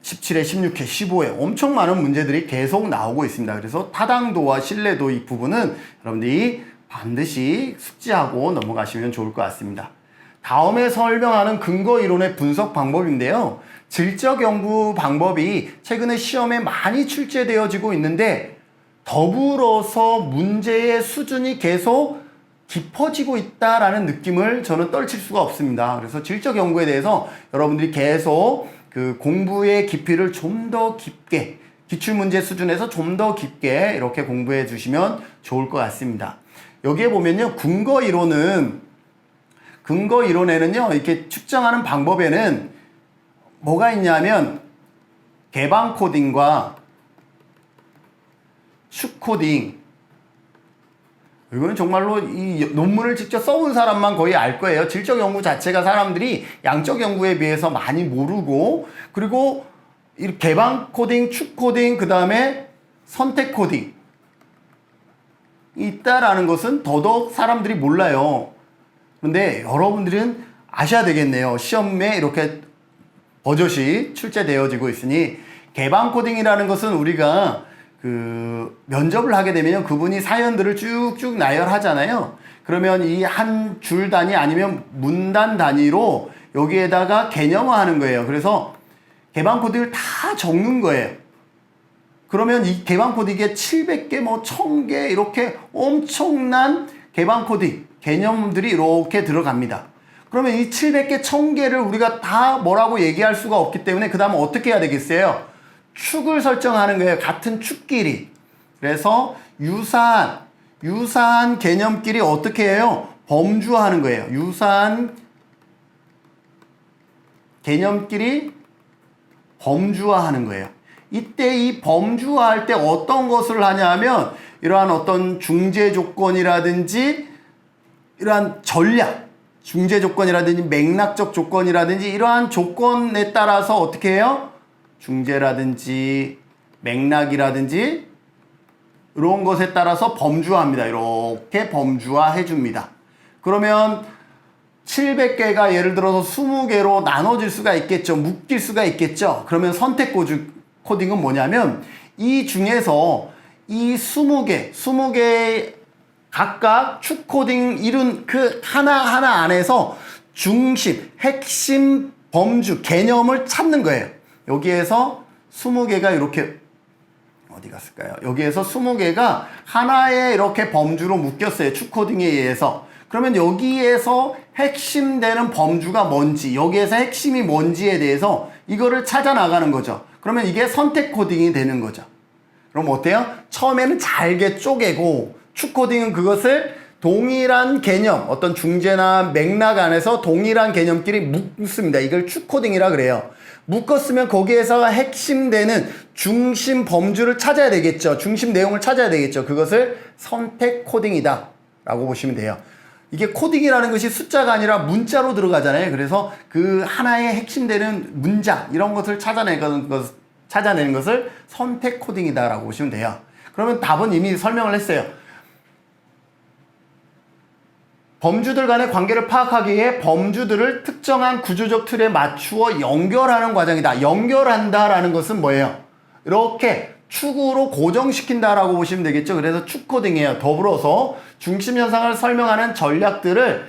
17회, 16회, 15회 엄청 많은 문제들이 계속 나오고 있습니다. 그래서 타당도와 신뢰도 이 부분은 여러분들이 반드시 숙지하고 넘어가시면 좋을 것 같습니다. 다음에 설명하는 근거 이론의 분석 방법인데요. 질적 연구 방법이 최근에 시험에 많이 출제되어지고 있는데 더불어서 문제의 수준이 계속 깊어지고 있다라는 느낌을 저는 떨칠 수가 없습니다. 그래서 질적 연구에 대해서 여러분들이 계속 그 공부의 깊이를 좀 더 깊게, 기출문제 수준에서 좀 더 깊게 이렇게 공부해 주시면 좋을 것 같습니다. 여기에 보면요, 근거 이론에는요, 이렇게 측정하는 방법에는 뭐가 있냐면 개방 코딩과 슈코딩, 이거는 정말로 이 논문을 직접 써온 사람만 거의 알 거예요. 질적 연구 자체가 사람들이 양적 연구에 비해서 많이 모르고, 그리고 이 개방 코딩, 축 코딩, 그 다음에 선택 코딩이 있다라는 것은 더더욱 사람들이 몰라요. 그런데 여러분들은 아셔야 되겠네요. 시험에 이렇게 버젓이 출제되어지고 있으니, 개방 코딩이라는 것은 우리가 면접을 하게 되면 그분이 사연들을 쭉쭉 나열하잖아요. 그러면 이 한 줄 단위 아니면 문단 단위로 여기에다가 개념화하는 거예요. 그래서 개방 코딩을 다 적는 거예요. 그러면 이 개방 코딩에 700개, 1000개 이렇게 엄청난 개방 코딩 개념들이 이렇게 들어갑니다. 그러면 이 700개, 1000개를 우리가 다 뭐라고 얘기할 수가 없기 때문에 그 다음에 어떻게 해야 되겠어요? 축을 설정하는 거예요. 같은 축끼리. 그래서 유사한 개념끼리 어떻게 해요? 범주하는 거예요. 유사한 개념끼리 범주화하는 거예요. 이때 이 범주화할 때 어떤 것을 하냐면 이러한 어떤 중재 조건이라든지 이러한 전략, 중재 조건이라든지 맥락적 조건이라든지 이러한 조건에 따라서 어떻게 해요? 중재라든지 맥락이라든지 이런 것에 따라서 범주화합니다. 이렇게 범주화해 줍니다. 그러면 700개가 예를 들어서 20개로 나눠질 수가 있겠죠. 묶일 수가 있겠죠. 그러면 선택 코딩은 뭐냐면 이 중에서 이 20개 각각 축 코딩 이룬 그 하나하나 안에서 중심, 핵심 범주, 개념을 찾는 거예요. 여기에서 20개가 이렇게 어디 갔을까요? 여기에서 20개가 하나의 이렇게 범주로 묶였어요. 축 코딩에 의해서. 그러면 여기에서 핵심되는 범주가 뭔지, 여기에서 핵심이 뭔지에 대해서 이거를 찾아 나가는 거죠. 그러면 이게 선택 코딩이 되는 거죠. 그럼 어때요? 처음에는 잘게 쪼개고 축 코딩은 그것을 동일한 개념, 어떤 중재나 맥락 안에서 동일한 개념끼리 묶습니다. 이걸 축 코딩이라 그래요. 묶었으면 거기에서 핵심되는 중심 범주를 찾아야 되겠죠. 중심 내용을 찾아야 되겠죠. 그것을 선택 코딩이다 라고 보시면 돼요. 이게 코딩이라는 것이 숫자가 아니라 문자로 들어가잖아요. 그래서 그 하나의 핵심되는 문장 이런 것을 찾아내는 것을 선택 코딩이다 라고 보시면 돼요. 그러면 답은 이미 설명을 했어요. 범주들 간의 관계를 파악하기 위해 범주들을 특정한 구조적 틀에 맞추어 연결하는 과정이다. 연결한다라는 것은 뭐예요? 이렇게 축으로 고정시킨다라고 보시면 되겠죠. 그래서 축 코딩이에요. 더불어서 중심 현상을 설명하는 전략을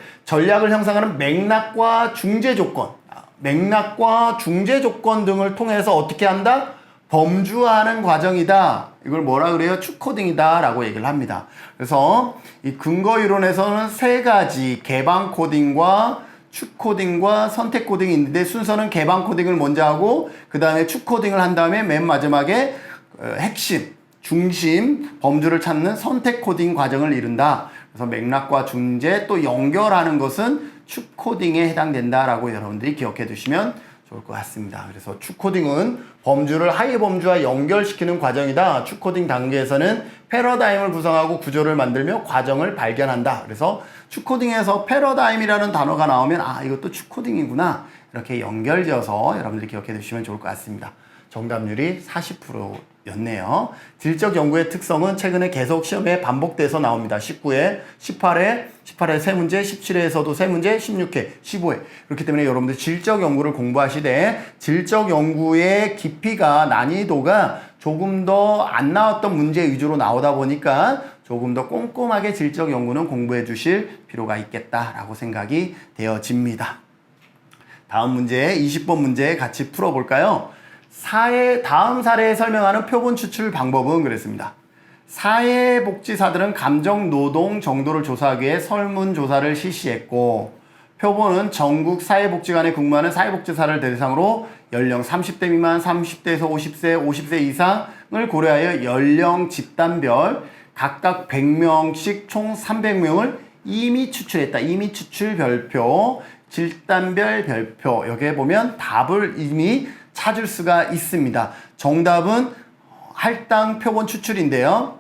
형성하는 맥락과 중재 조건 등을 통해서 어떻게 한다? 범주화하는 과정이다. 이걸 뭐라 그래요? 축 코딩이다 라고 얘기를 합니다. 그래서 이 근거 이론에서는 세 가지 개방 코딩과 축 코딩과 선택 코딩이 있는데 순서는 개방 코딩을 먼저 하고 그 다음에 축 코딩을 한 다음에 맨 마지막에 핵심, 중심, 범주를 찾는 선택 코딩 과정을 이룬다. 그래서 맥락과 중재 또 연결하는 것은 축 코딩에 해당된다라고 여러분들이 기억해 두시면 좋을 것 같습니다. 그래서 축 코딩은 범주를 하위 범주와 연결시키는 과정이다. 축 코딩 단계에서는 패러다임을 구성하고 구조를 만들며 과정을 발견한다. 그래서 축 코딩에서 패러다임이라는 단어가 나오면 아 이것도 축 코딩이구나 이렇게 연결지어서 여러분들이 기억해 두시면 좋을 것 같습니다. 정답률이 40%였네요. 질적 연구의 특성은 최근에 계속 시험에 반복돼서 나옵니다. 19회, 18회, 18회 3문제, 17회에서도 3문제, 16회, 15회. 그렇기 때문에 여러분들 질적 연구를 공부하시되 질적 연구의 깊이가 난이도가 조금 더 안 나왔던 문제 위주로 나오다 보니까 조금 더 꼼꼼하게 질적 연구는 공부해 주실 필요가 있겠다라고 생각이 되어집니다. 다음 문제 20번 문제 같이 풀어볼까요? 다음 사례에 설명하는 표본 추출 방법은 그랬습니다. 사회복지사들은 감정 노동 정도를 조사하기 위해 설문조사를 실시했고 표본은 전국 사회복지관에 근무하는 사회복지사를 대상으로 연령 30대 미만, 30대에서 50세, 50세 이상을 고려하여 연령 집단별 각각 100명씩 총 300명을 임의 추출했다. 임의 추출 별표, 집단별 별표 여기에 보면 답을 이미 찾을 수가 있습니다. 정답은 할당 표본 추출인데요.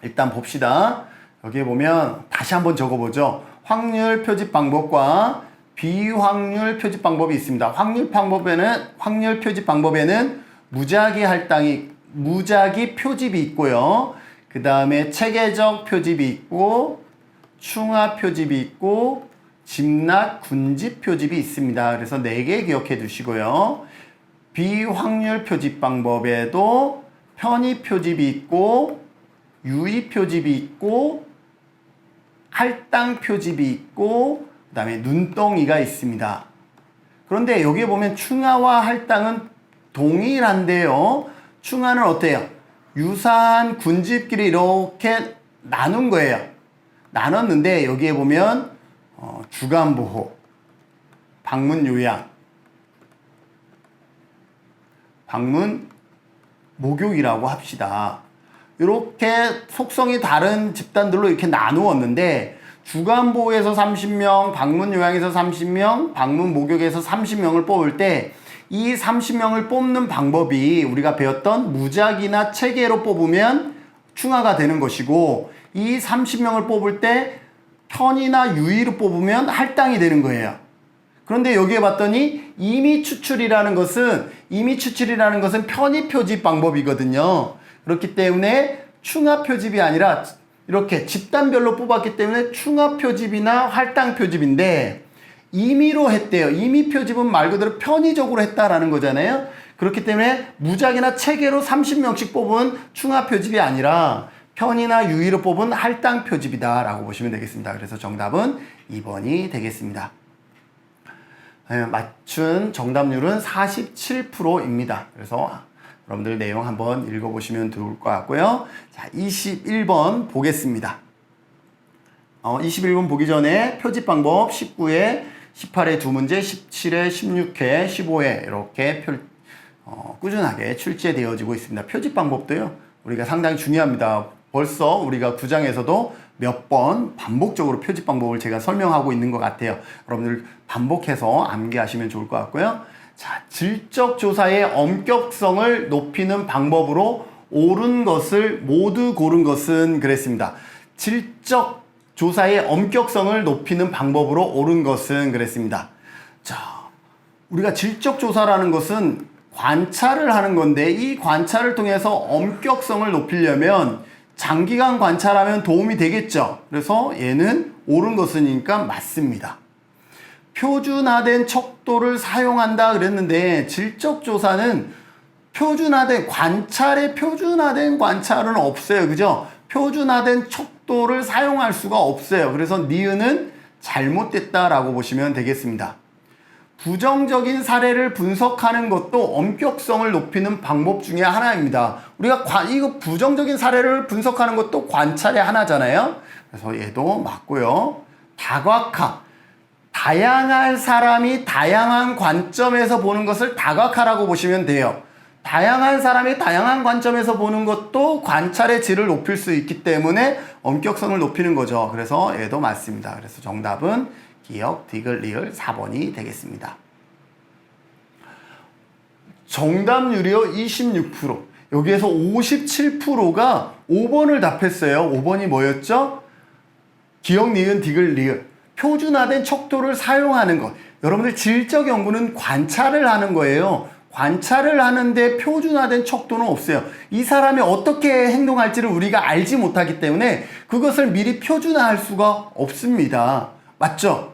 일단 봅시다. 여기에 보면 다시 한번 적어보죠. 확률 표집 방법과 비확률 표집 방법이 있습니다. 확률 표집 방법에는 무작위 표집이 있고요. 그 다음에 체계적 표집이 있고 충합 표집이 있고 집락 군집 표집이 있습니다. 그래서 4개 기억해 두시고요. 비확률 표집 방법에도 편의 표집이 있고 유의 표집이 있고 할당 표집이 있고 그 다음에 눈덩이가 있습니다. 그런데 여기에 보면 충하와 할당은 동일한데요. 충하는 어때요? 유사한 군집끼리 이렇게 나눈 거예요. 나눴는데 여기에 보면 주간보호, 방문요양, 방문 목욕이라고 합시다. 이렇게 속성이 다른 집단들로 이렇게 나누었는데 주간보호에서 30명, 방문 요양에서 30명, 방문 목욕에서 30명을 뽑을 때 이 30명을 뽑는 방법이 우리가 배웠던 무작위나 체계로 뽑으면 충하가 되는 것이고, 이 30명을 뽑을 때 편이나 유의로 뽑으면 할당이 되는 거예요. 그런데 여기에 봤더니 임의 추출이라는 것은 편의 표집 방법이거든요. 그렇기 때문에 충하 표집이 아니라 이렇게 집단별로 뽑았기 때문에 충하 표집이나 할당 표집인데, 임의로 했대요. 임의 표집은 말 그대로 편의적으로 했다라는 거잖아요. 그렇기 때문에 무작위나 체계로 30명씩 뽑은 충하 표집이 아니라 편이나 유의로 뽑은 할당 표집이다 라고 보시면 되겠습니다. 그래서 정답은 2번이 되겠습니다. 맞춘 정답률은 47%입니다. 그래서 여러분들 내용 한번 읽어보시면 좋을 것 같고요. 자, 21번 보겠습니다. 21번 보기 전에 표집 방법 19회, 18회 2문제, 17회, 16회, 15회 이렇게 꾸준하게 출제되어지고 있습니다. 표집 방법도요, 우리가 상당히 중요합니다. 벌써 우리가 9장에서도 몇 번 반복적으로 표집 방법을 제가 설명하고 있는 것 같아요. 여러분들 반복해서 암기하시면 좋을 것 같고요. 자, 질적 조사의 엄격성을 높이는 방법으로 옳은 것을 모두 고른 것은 그랬습니다. 질적 조사의 엄격성을 높이는 방법으로 옳은 것은 그랬습니다. 자, 우리가 질적 조사라는 것은 관찰을 하는 건데, 이 관찰을 통해서 엄격성을 높이려면 장기간 관찰하면 도움이 되겠죠. 그래서 얘는 옳은 것이니까 맞습니다. 표준화된 척도를 사용한다 그랬는데, 질적 조사는 관찰의 표준화된 관찰은 없어요. 그죠? 표준화된 척도를 사용할 수가 없어요. 그래서 니은은 잘못됐다라고 보시면 되겠습니다. 부정적인 사례를 분석하는 것도 엄격성을 높이는 방법 중에 하나입니다. 우리가 이거 부정적인 사례를 분석하는 것도 관찰의 하나잖아요. 그래서 얘도 맞고요. 다각화. 다양한 사람이 다양한 관점에서 보는 것을 다각화라고 보시면 돼요. 다양한 사람이 다양한 관점에서 보는 것도 관찰의 질을 높일 수 있기 때문에 엄격성을 높이는 거죠. 그래서 얘도 맞습니다. 그래서 정답은 기역, 디귿, 리을 4번이 되겠습니다. 정답률이요, 26%. 여기에서 57%가 5번을 답했어요. 5번이 뭐였죠? 기역, 니은, 디귿, 리을. 표준화된 척도를 사용하는 것. 여러분들 질적 연구는 관찰을 하는 거예요. 관찰을 하는데 표준화된 척도는 없어요. 이 사람이 어떻게 행동할지를 우리가 알지 못하기 때문에 그것을 미리 표준화할 수가 없습니다. 맞죠?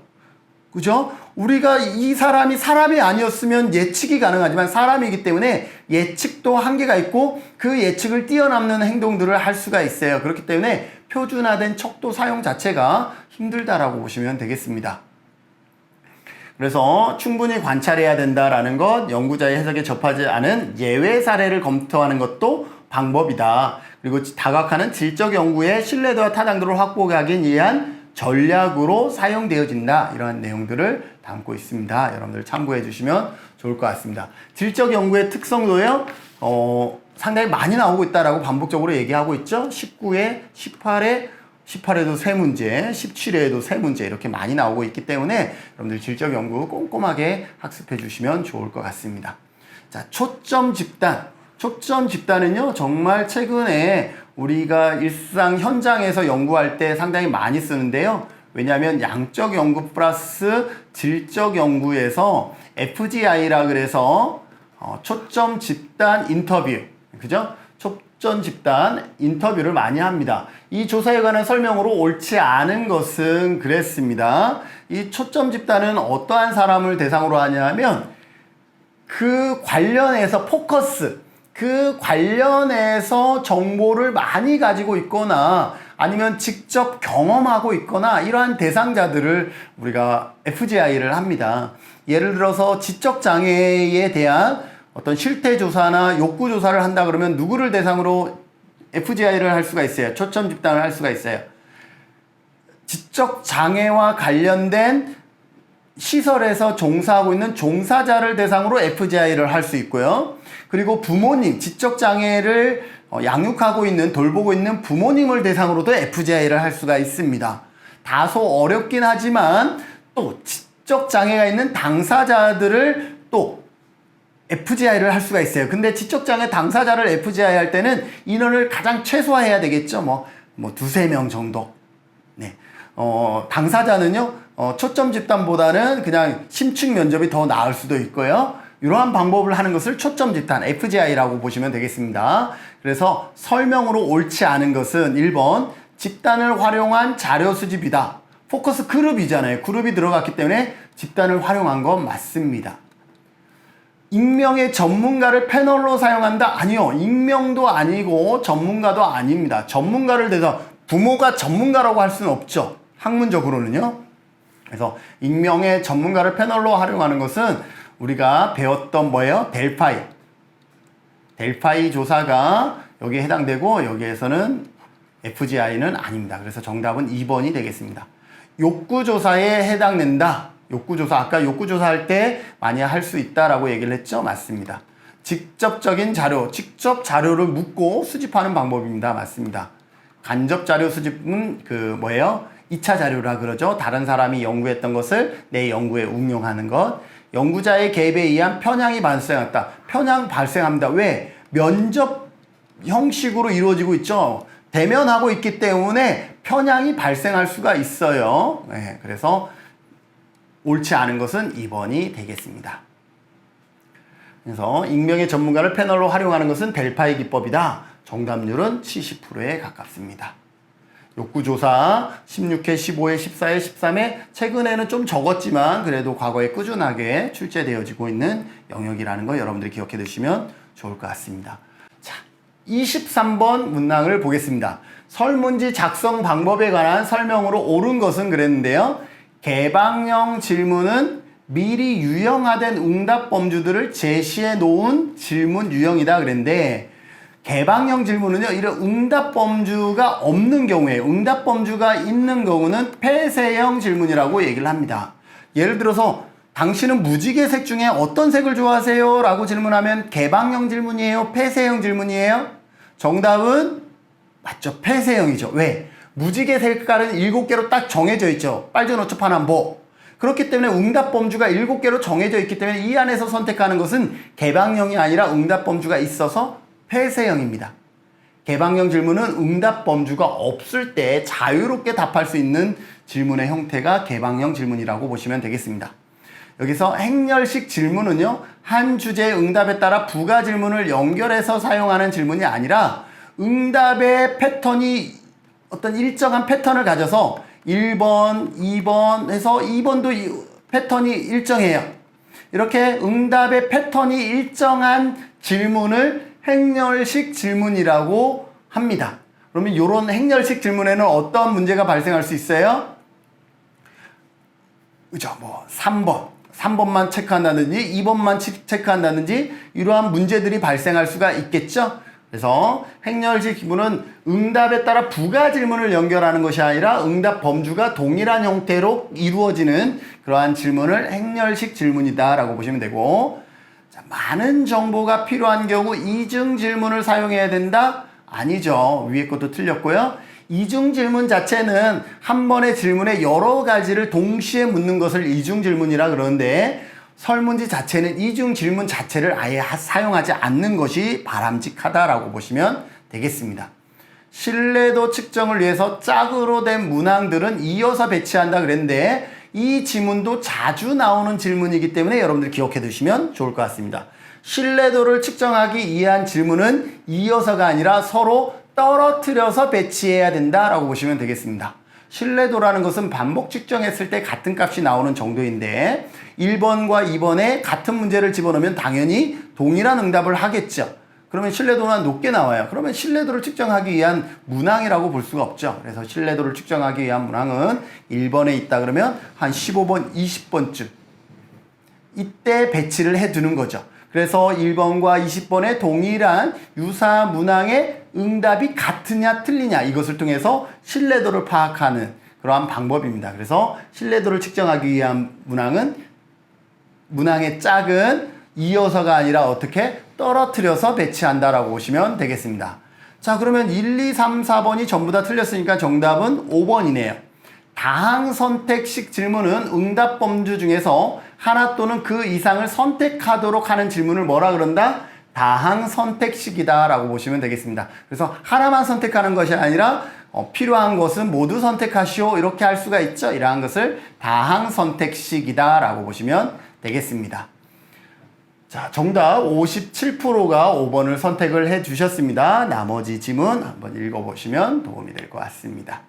그죠? 우리가 이 사람이 아니었으면 예측이 가능하지만 사람이기 때문에 예측도 한계가 있고 그 예측을 뛰어넘는 행동들을 할 수가 있어요. 그렇기 때문에 표준화된 척도 사용 자체가 힘들다라고 보시면 되겠습니다. 그래서 충분히 관찰해야 된다라는 것, 연구자의 해석에 접하지 않은 예외 사례를 검토하는 것도 방법이다. 그리고 다각화는 질적 연구의 신뢰도와 타당도를 확보하기 위한 전략으로 사용되어진다. 이러한 내용들을 담고 있습니다. 여러분들 참고해 주시면 좋을 것 같습니다. 질적 연구의 특성도요, 상당히 많이 나오고 있다라고 반복적으로 얘기하고 있죠. 19회, 18회도 3문제, 17회에도 3문제 이렇게 많이 나오고 있기 때문에 여러분들 질적 연구 꼼꼼하게 학습해 주시면 좋을 것 같습니다. 자, 초점 집단은요, 정말 최근에 우리가 일상 현장에서 연구할 때 상당히 많이 쓰는데요. 왜냐하면 양적 연구 플러스 질적 연구에서 FGI라 그래서 초점 집단 인터뷰, 그죠? 초점 집단 인터뷰를 많이 합니다. 이 조사에 관한 설명으로 옳지 않은 것은 그랬습니다. 이 초점 집단은 어떠한 사람을 대상으로 하냐면 그 관련해서 그 관련해서 정보를 많이 가지고 있거나 아니면 직접 경험하고 있거나 이러한 대상자들을 우리가 FGI를 합니다. 예를 들어서 지적장애에 대한 어떤 실태조사나 욕구조사를 한다 그러면 누구를 대상으로 FGI를 할 수가 있어요? 초점 집단을 할 수가 있어요. 지적장애와 관련된 시설에서 종사하고 있는 종사자를 대상으로 FGI를 할 수 있고요. 그리고 부모님, 지적장애를 양육하고 있는, 돌보고 있는 부모님을 대상으로도 FGI를 할 수가 있습니다. 다소 어렵긴 하지만 또 지적 장애가 있는 당사자들을 또 FGI를 할 수가 있어요. 근데 지적장애 당사자를 FGI 할 때는 인원을 가장 최소화해야 되겠죠. 뭐 두세 명 정도. 네. 당사자는요, 초점 집단보다는 그냥 심층 면접이 더 나을 수도 있고요. 이러한 방법을 하는 것을 초점 집단, FGI라고 보시면 되겠습니다. 그래서 설명으로 옳지 않은 것은 1번, 집단을 활용한 자료 수집이다. 포커스 그룹이잖아요. 그룹이 들어갔기 때문에 집단을 활용한 건 맞습니다. 익명의 전문가를 패널로 사용한다? 아니요. 익명도 아니고 전문가도 아닙니다. 전문가를 대서 부모가 전문가라고 할 수는 없죠. 학문적으로는요. 그래서 익명의 전문가를 패널로 활용하는 것은 우리가 배웠던 뭐예요? 델파이. 델파이 조사가 여기에 해당되고 여기에서는 FGI는 아닙니다. 그래서 정답은 2번이 되겠습니다. 욕구조사에 해당된다. 욕구조사, 아까 욕구조사 할 때 많이 할 수 있다라고 얘기를 했죠? 맞습니다. 직접적인 자료, 직접 자료를 묻고 수집하는 방법입니다. 맞습니다. 간접 자료 수집은 뭐예요? 2차 자료라 그러죠. 다른 사람이 연구했던 것을 내 연구에 응용하는 것. 연구자의 개입에 의한 편향이 발생했다. 편향 발생합니다. 왜? 면접 형식으로 이루어지고 있죠. 대면하고 있기 때문에 편향이 발생할 수가 있어요. 네, 그래서 옳지 않은 것은 2번이 되겠습니다. 그래서 익명의 전문가를 패널로 활용하는 것은 델파이 기법이다. 정답률은 70%에 가깝습니다. 욕구조사 16회, 15회, 14회, 13회 최근에는 좀 적었지만 그래도 과거에 꾸준하게 출제되어지고 있는 영역이라는 거 여러분들이 기억해 두시면 좋을 것 같습니다. 자, 23번 문항을 보겠습니다. 설문지 작성 방법에 관한 설명으로 옳은 것은 그랬는데요. 개방형 질문은 미리 유형화된 응답 범주들을 제시해 놓은 질문 유형이다 그랬는데 개방형 질문은요, 이런 응답 범주가 없는 경우에 응답 범주가 있는 경우는 폐쇄형 질문이라고 얘기를 합니다. 예를 들어서 당신은 무지개색 중에 어떤 색을 좋아하세요? 라고 질문하면 개방형 질문이에요? 폐쇄형 질문이에요? 정답은 맞죠. 폐쇄형이죠. 왜? 무지개 색깔은 7개로 딱 정해져 있죠. 빨주노초 파남보. 그렇기 때문에 응답 범주가 7개로 정해져 있기 때문에 이 안에서 선택하는 것은 개방형이 아니라 응답 범주가 있어서 폐쇄형입니다. 개방형 질문은 응답 범주가 없을 때 자유롭게 답할 수 있는 질문의 형태가 개방형 질문이라고 보시면 되겠습니다. 여기서 행렬식 질문은요, 한 주제의 응답에 따라 부가 질문을 연결해서 사용하는 질문이 아니라 응답의 패턴이 어떤 일정한 패턴을 가져서 1번, 2번 해서 2번도 패턴이 일정해요. 이렇게 응답의 패턴이 일정한 질문을 행렬식 질문이라고 합니다. 그러면 이런 행렬식 질문에는 어떤 문제가 발생할 수 있어요? 그죠? 3번만 체크한다든지 2번만 체크한다든지 이러한 문제들이 발생할 수가 있겠죠? 그래서 행렬식 질문은 응답에 따라 부가 질문을 연결하는 것이 아니라 응답 범주가 동일한 형태로 이루어지는 그러한 질문을 행렬식 질문이다 라고 보시면 되고, 자, 많은 정보가 필요한 경우 이중 질문을 사용해야 된다? 아니죠. 위에 것도 틀렸고요. 이중 질문 자체는 한 번의 질문에 여러 가지를 동시에 묻는 것을 이중 질문이라 그러는데 설문지 자체는 이중 질문 자체를 아예 사용하지 않는 것이 바람직하다라고 보시면 되겠습니다. 신뢰도 측정을 위해서 짝으로 된 문항들은 이어서 배치한다 그랬는데 이 지문도 자주 나오는 질문이기 때문에 여러분들 기억해 두시면 좋을 것 같습니다. 신뢰도를 측정하기 위한 질문은 이어서가 아니라 서로 떨어뜨려서 배치해야 된다라고 보시면 되겠습니다. 신뢰도라는 것은 반복 측정했을 때 같은 값이 나오는 정도인데 1번과 2번에 같은 문제를 집어넣으면 당연히 동일한 응답을 하겠죠. 그러면 신뢰도는 높게 나와요. 그러면 신뢰도를 측정하기 위한 문항이라고 볼 수가 없죠. 그래서 신뢰도를 측정하기 위한 문항은 1번에 있다 그러면 한 15번, 20번쯤 이때 배치를 해두는 거죠. 그래서 1번과 20번의 동일한 유사 문항의 응답이 같으냐 틀리냐 이것을 통해서 신뢰도를 파악하는 그러한 방법입니다. 그래서 신뢰도를 측정하기 위한 문항의 짝은 이어서가 아니라 어떻게 떨어뜨려서 배치한다라고 보시면 되겠습니다. 자, 그러면 1, 2, 3, 4번이 전부 다 틀렸으니까 정답은 5번이네요. 다항 선택식 질문은 응답 범주 중에서 하나 또는 그 이상을 선택하도록 하는 질문을 뭐라 그런다? 다항 선택식이다 라고 보시면 되겠습니다. 그래서 하나만 선택하는 것이 아니라 필요한 것은 모두 선택하시오 이렇게 할 수가 있죠. 이러한 것을 다항 선택식이다 라고 보시면 되겠습니다. 자, 정답 57%가 5번을 선택을 해 주셨습니다. 나머지 지문 한번 읽어보시면 도움이 될 것 같습니다.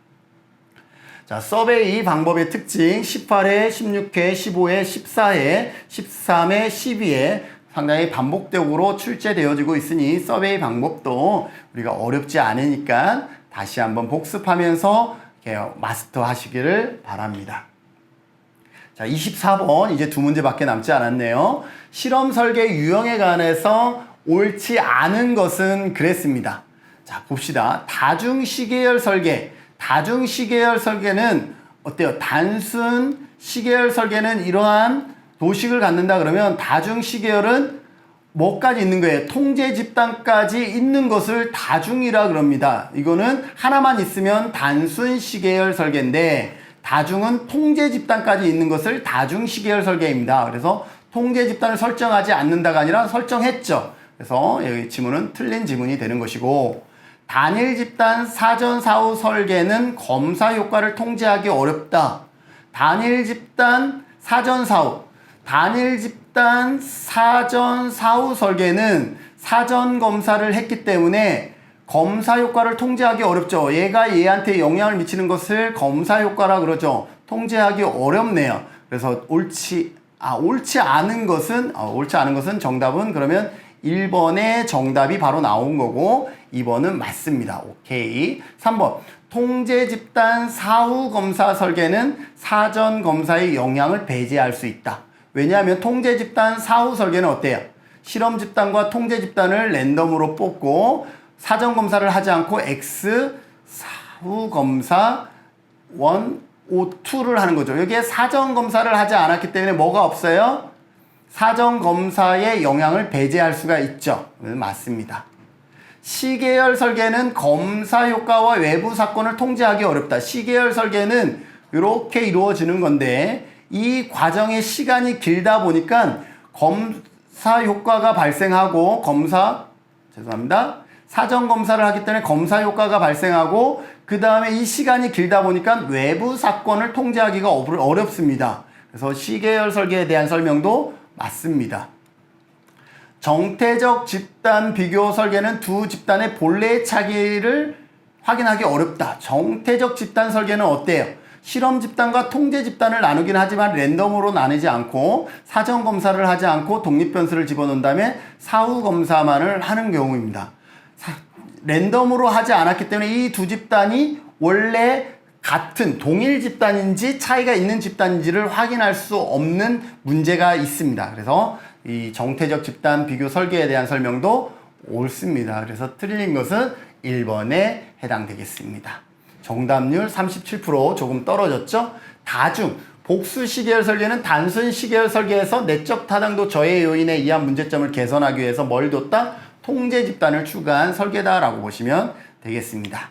자, 서베이 방법의 특징 18회, 16회, 15회, 14회, 13회, 12회 상당히 반복적으로 출제되어지고 있으니 서베이 방법도 우리가 어렵지 않으니까 다시 한번 복습하면서 마스터 하시기를 바랍니다. 자, 24번 이제 두 문제밖에 남지 않았네요. 실험 설계 유형에 관해서 옳지 않은 것은 그랬습니다. 자, 봅시다. 다중시계열 설계. 다중시계열 설계는 어때요? 단순 시계열 설계는 이러한 도식을 갖는다 그러면 다중시계열은 뭐까지 있는 거예요? 통제 집단까지 있는 것을 다중이라 그럽니다. 이거는 하나만 있으면 단순 시계열 설계인데 다중은 통제 집단까지 있는 것을 다중시계열 설계입니다. 그래서 통제 집단을 설정하지 않는다가 아니라 설정했죠. 그래서 여기 지문은 틀린 지문이 되는 것이고 단일 집단 사전 사후 설계는 검사 효과를 통제하기 어렵다. 단일 집단 사전 사후 단일 집단 사전 사후 설계는 사전 검사를 했기 때문에 검사 효과를 통제하기 어렵죠. 얘가 얘한테 영향을 미치는 것을 검사 효과라 그러죠. 통제하기 어렵네요. 그래서 옳지 않은 것은 정답은 그러면 1번의 정답이 바로 나온 거고 2번은 맞습니다. 오케이. 3번. 통제 집단 사후 검사 설계는 사전 검사의 영향을 배제할 수 있다. 왜냐하면 통제 집단 사후 설계는 어때요? 실험 집단과 통제 집단을 랜덤으로 뽑고 사전 검사를 하지 않고 X 사후 검사 1, 5, 2를 하는 거죠. 여기에 사전 검사를 하지 않았기 때문에 뭐가 없어요? 사전 검사의 영향을 배제할 수가 있죠. 맞습니다. 시계열 설계는 검사 효과와 외부 사건을 통제하기 어렵다. 시계열 설계는 이렇게 이루어지는 건데 이 과정의 시간이 길다 보니까 검사 효과가 발생하고 사전 검사를 하기 때문에 검사 효과가 발생하고 그 다음에 이 시간이 길다 보니까 외부 사건을 통제하기가 어렵습니다. 그래서 시계열 설계에 대한 설명도 맞습니다. 정태적 집단 비교 설계는 두 집단의 본래의 차이를 확인하기 어렵다. 정태적 집단 설계는 어때요? 실험 집단과 통제 집단을 나누긴 하지만 랜덤으로 나누지 않고 사전 검사를 하지 않고 독립 변수를 집어넣은 다음에 사후 검사만을 하는 경우입니다. 랜덤으로 하지 않았기 때문에 이 두 집단이 원래 같은 동일 집단인지 차이가 있는 집단인지를 확인할 수 없는 문제가 있습니다. 그래서 이 정태적 집단 비교 설계에 대한 설명도 옳습니다. 그래서 틀린 것은 1번에 해당되겠습니다. 정답률 37% 조금 떨어졌죠? 다중, 복수 시계열 설계는 단순 시계열 설계에서 내적 타당도 저해 요인에 의한 문제점을 개선하기 위해서 뭘 뒀다? 통제 집단을 추가한 설계다라고 보시면 되겠습니다.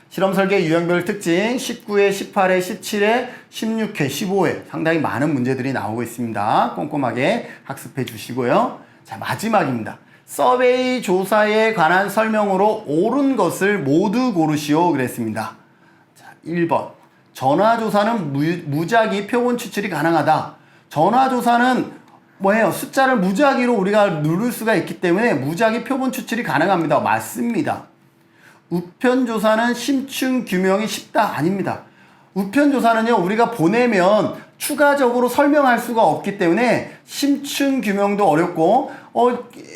실험 설계 유형별 특징 19회, 18회, 17회, 16회, 15회 상당히 많은 문제들이 나오고 있습니다. 꼼꼼하게 학습해 주시고요. 자, 마지막입니다. 서베이 조사에 관한 설명으로 옳은 것을 모두 고르시오 그랬습니다. 자, 1번. 전화조사는 무작위 표본 추출이 가능하다. 전화조사는 뭐예요? 숫자를 무작위로 우리가 누를 수가 있기 때문에 무작위 표본 추출이 가능합니다. 맞습니다. 우편조사는 심층 규명이 쉽다. 아닙니다. 우편조사는요, 우리가 보내면 추가적으로 설명할 수가 없기 때문에 심층 규명도 어렵고,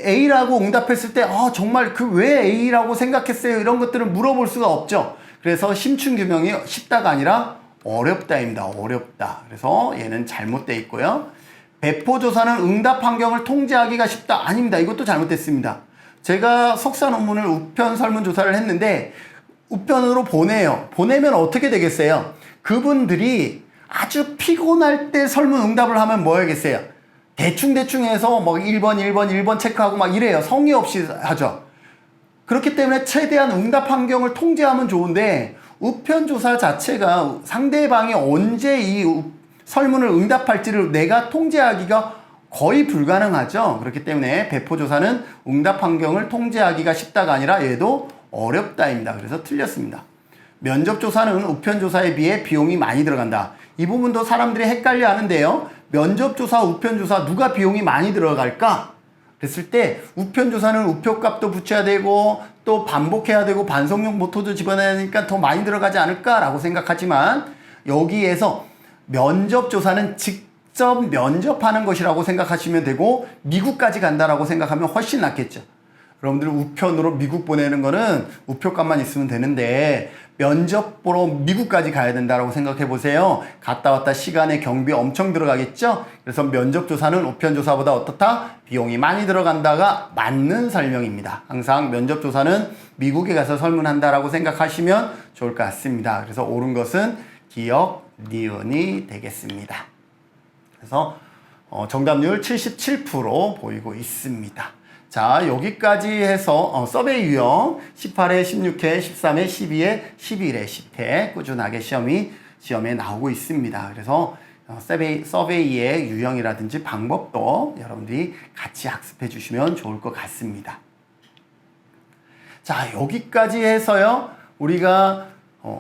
A라고 응답했을 때, 정말 왜 A라고 생각했어요? 이런 것들을 물어볼 수가 없죠. 그래서 심층 규명이 쉽다가 아니라 어렵다입니다. 어렵다. 그래서 얘는 잘못되어 있고요. 배포조사는 응답 환경을 통제하기가 쉽다. 아닙니다. 이것도 잘못됐습니다. 제가 석사 논문을 우편 설문조사를 했는데 우편으로 보내요. 보내면 어떻게 되겠어요? 그분들이 아주 피곤할 때 설문 응답을 하면 뭐 하겠어요? 대충 해서 1번 체크하고 막 이래요. 성의 없이 하죠. 그렇기 때문에 최대한 응답 환경을 통제하면 좋은데 우편조사 자체가 상대방이 언제 설문을 응답할지를 내가 통제하기가 거의 불가능하죠. 그렇기 때문에 배포조사는 응답 환경을 통제하기가 쉽다가 아니라 얘도 어렵다입니다. 그래서 틀렸습니다. 면접조사는 우편조사에 비해 비용이 많이 들어간다. 이 부분도 사람들이 헷갈려 하는데요. 면접조사, 우편조사 누가 비용이 많이 들어갈까? 그랬을 때 우편조사는 우표값도 붙여야 되고 또 반복해야 되고 반성용 모토도 집어넣어야 되니까 더 많이 들어가지 않을까라고 생각하지만 여기에서 면접조사는 직접 면접하는 것이라고 생각하시면 되고 미국까지 간다라고 생각하면 훨씬 낫겠죠. 여러분들 우편으로 미국 보내는 거는 우표값만 있으면 되는데 면접 보러 미국까지 가야 된다라고 생각해 보세요. 갔다 왔다 시간에 경비 엄청 들어가겠죠? 그래서 면접조사는 우편조사보다 어떻다? 비용이 많이 들어간다가 맞는 설명입니다. 항상 면접조사는 미국에 가서 설문한다라고 생각하시면 좋을 것 같습니다. 그래서 옳은 것은 기억, 니은이 되겠습니다. 그래서 정답률 77% 보이고 있습니다. 자, 여기까지 해서 서베이 유형 18회, 16회, 13회, 12회, 11회, 10회 꾸준하게 시험에 나오고 있습니다. 그래서 서베이의 유형이라든지 방법도 여러분들이 같이 학습해 주시면 좋을 것 같습니다. 자, 여기까지 해서요. 우리가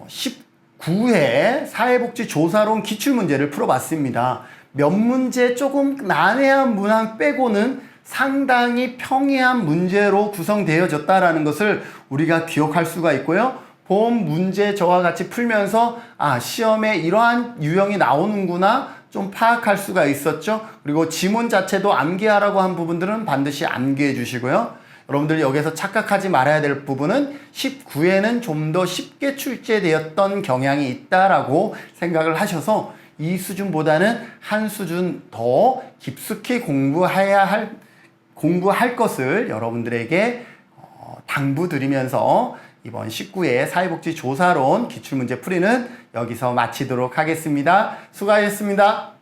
19회 사회복지조사론 기출문제를 풀어봤습니다. 몇 문제 조금 난해한 문항 빼고는 상당히 평이한 문제로 구성되어졌다라는 것을 우리가 기억할 수가 있고요. 본 문제 저와 같이 풀면서 시험에 이러한 유형이 나오는구나 좀 파악할 수가 있었죠. 그리고 지문 자체도 암기하라고 한 부분들은 반드시 암기해 주시고요. 여러분들이 여기서 착각하지 말아야 될 부분은 19회는 좀 더 쉽게 출제되었던 경향이 있다라고 생각을 하셔서 이 수준보다는 한 수준 더 깊숙이 공부할 것을 여러분들에게 당부드리면서 이번 19회 사회복지조사론 기출문제 풀이는 여기서 마치도록 하겠습니다. 수고하셨습니다.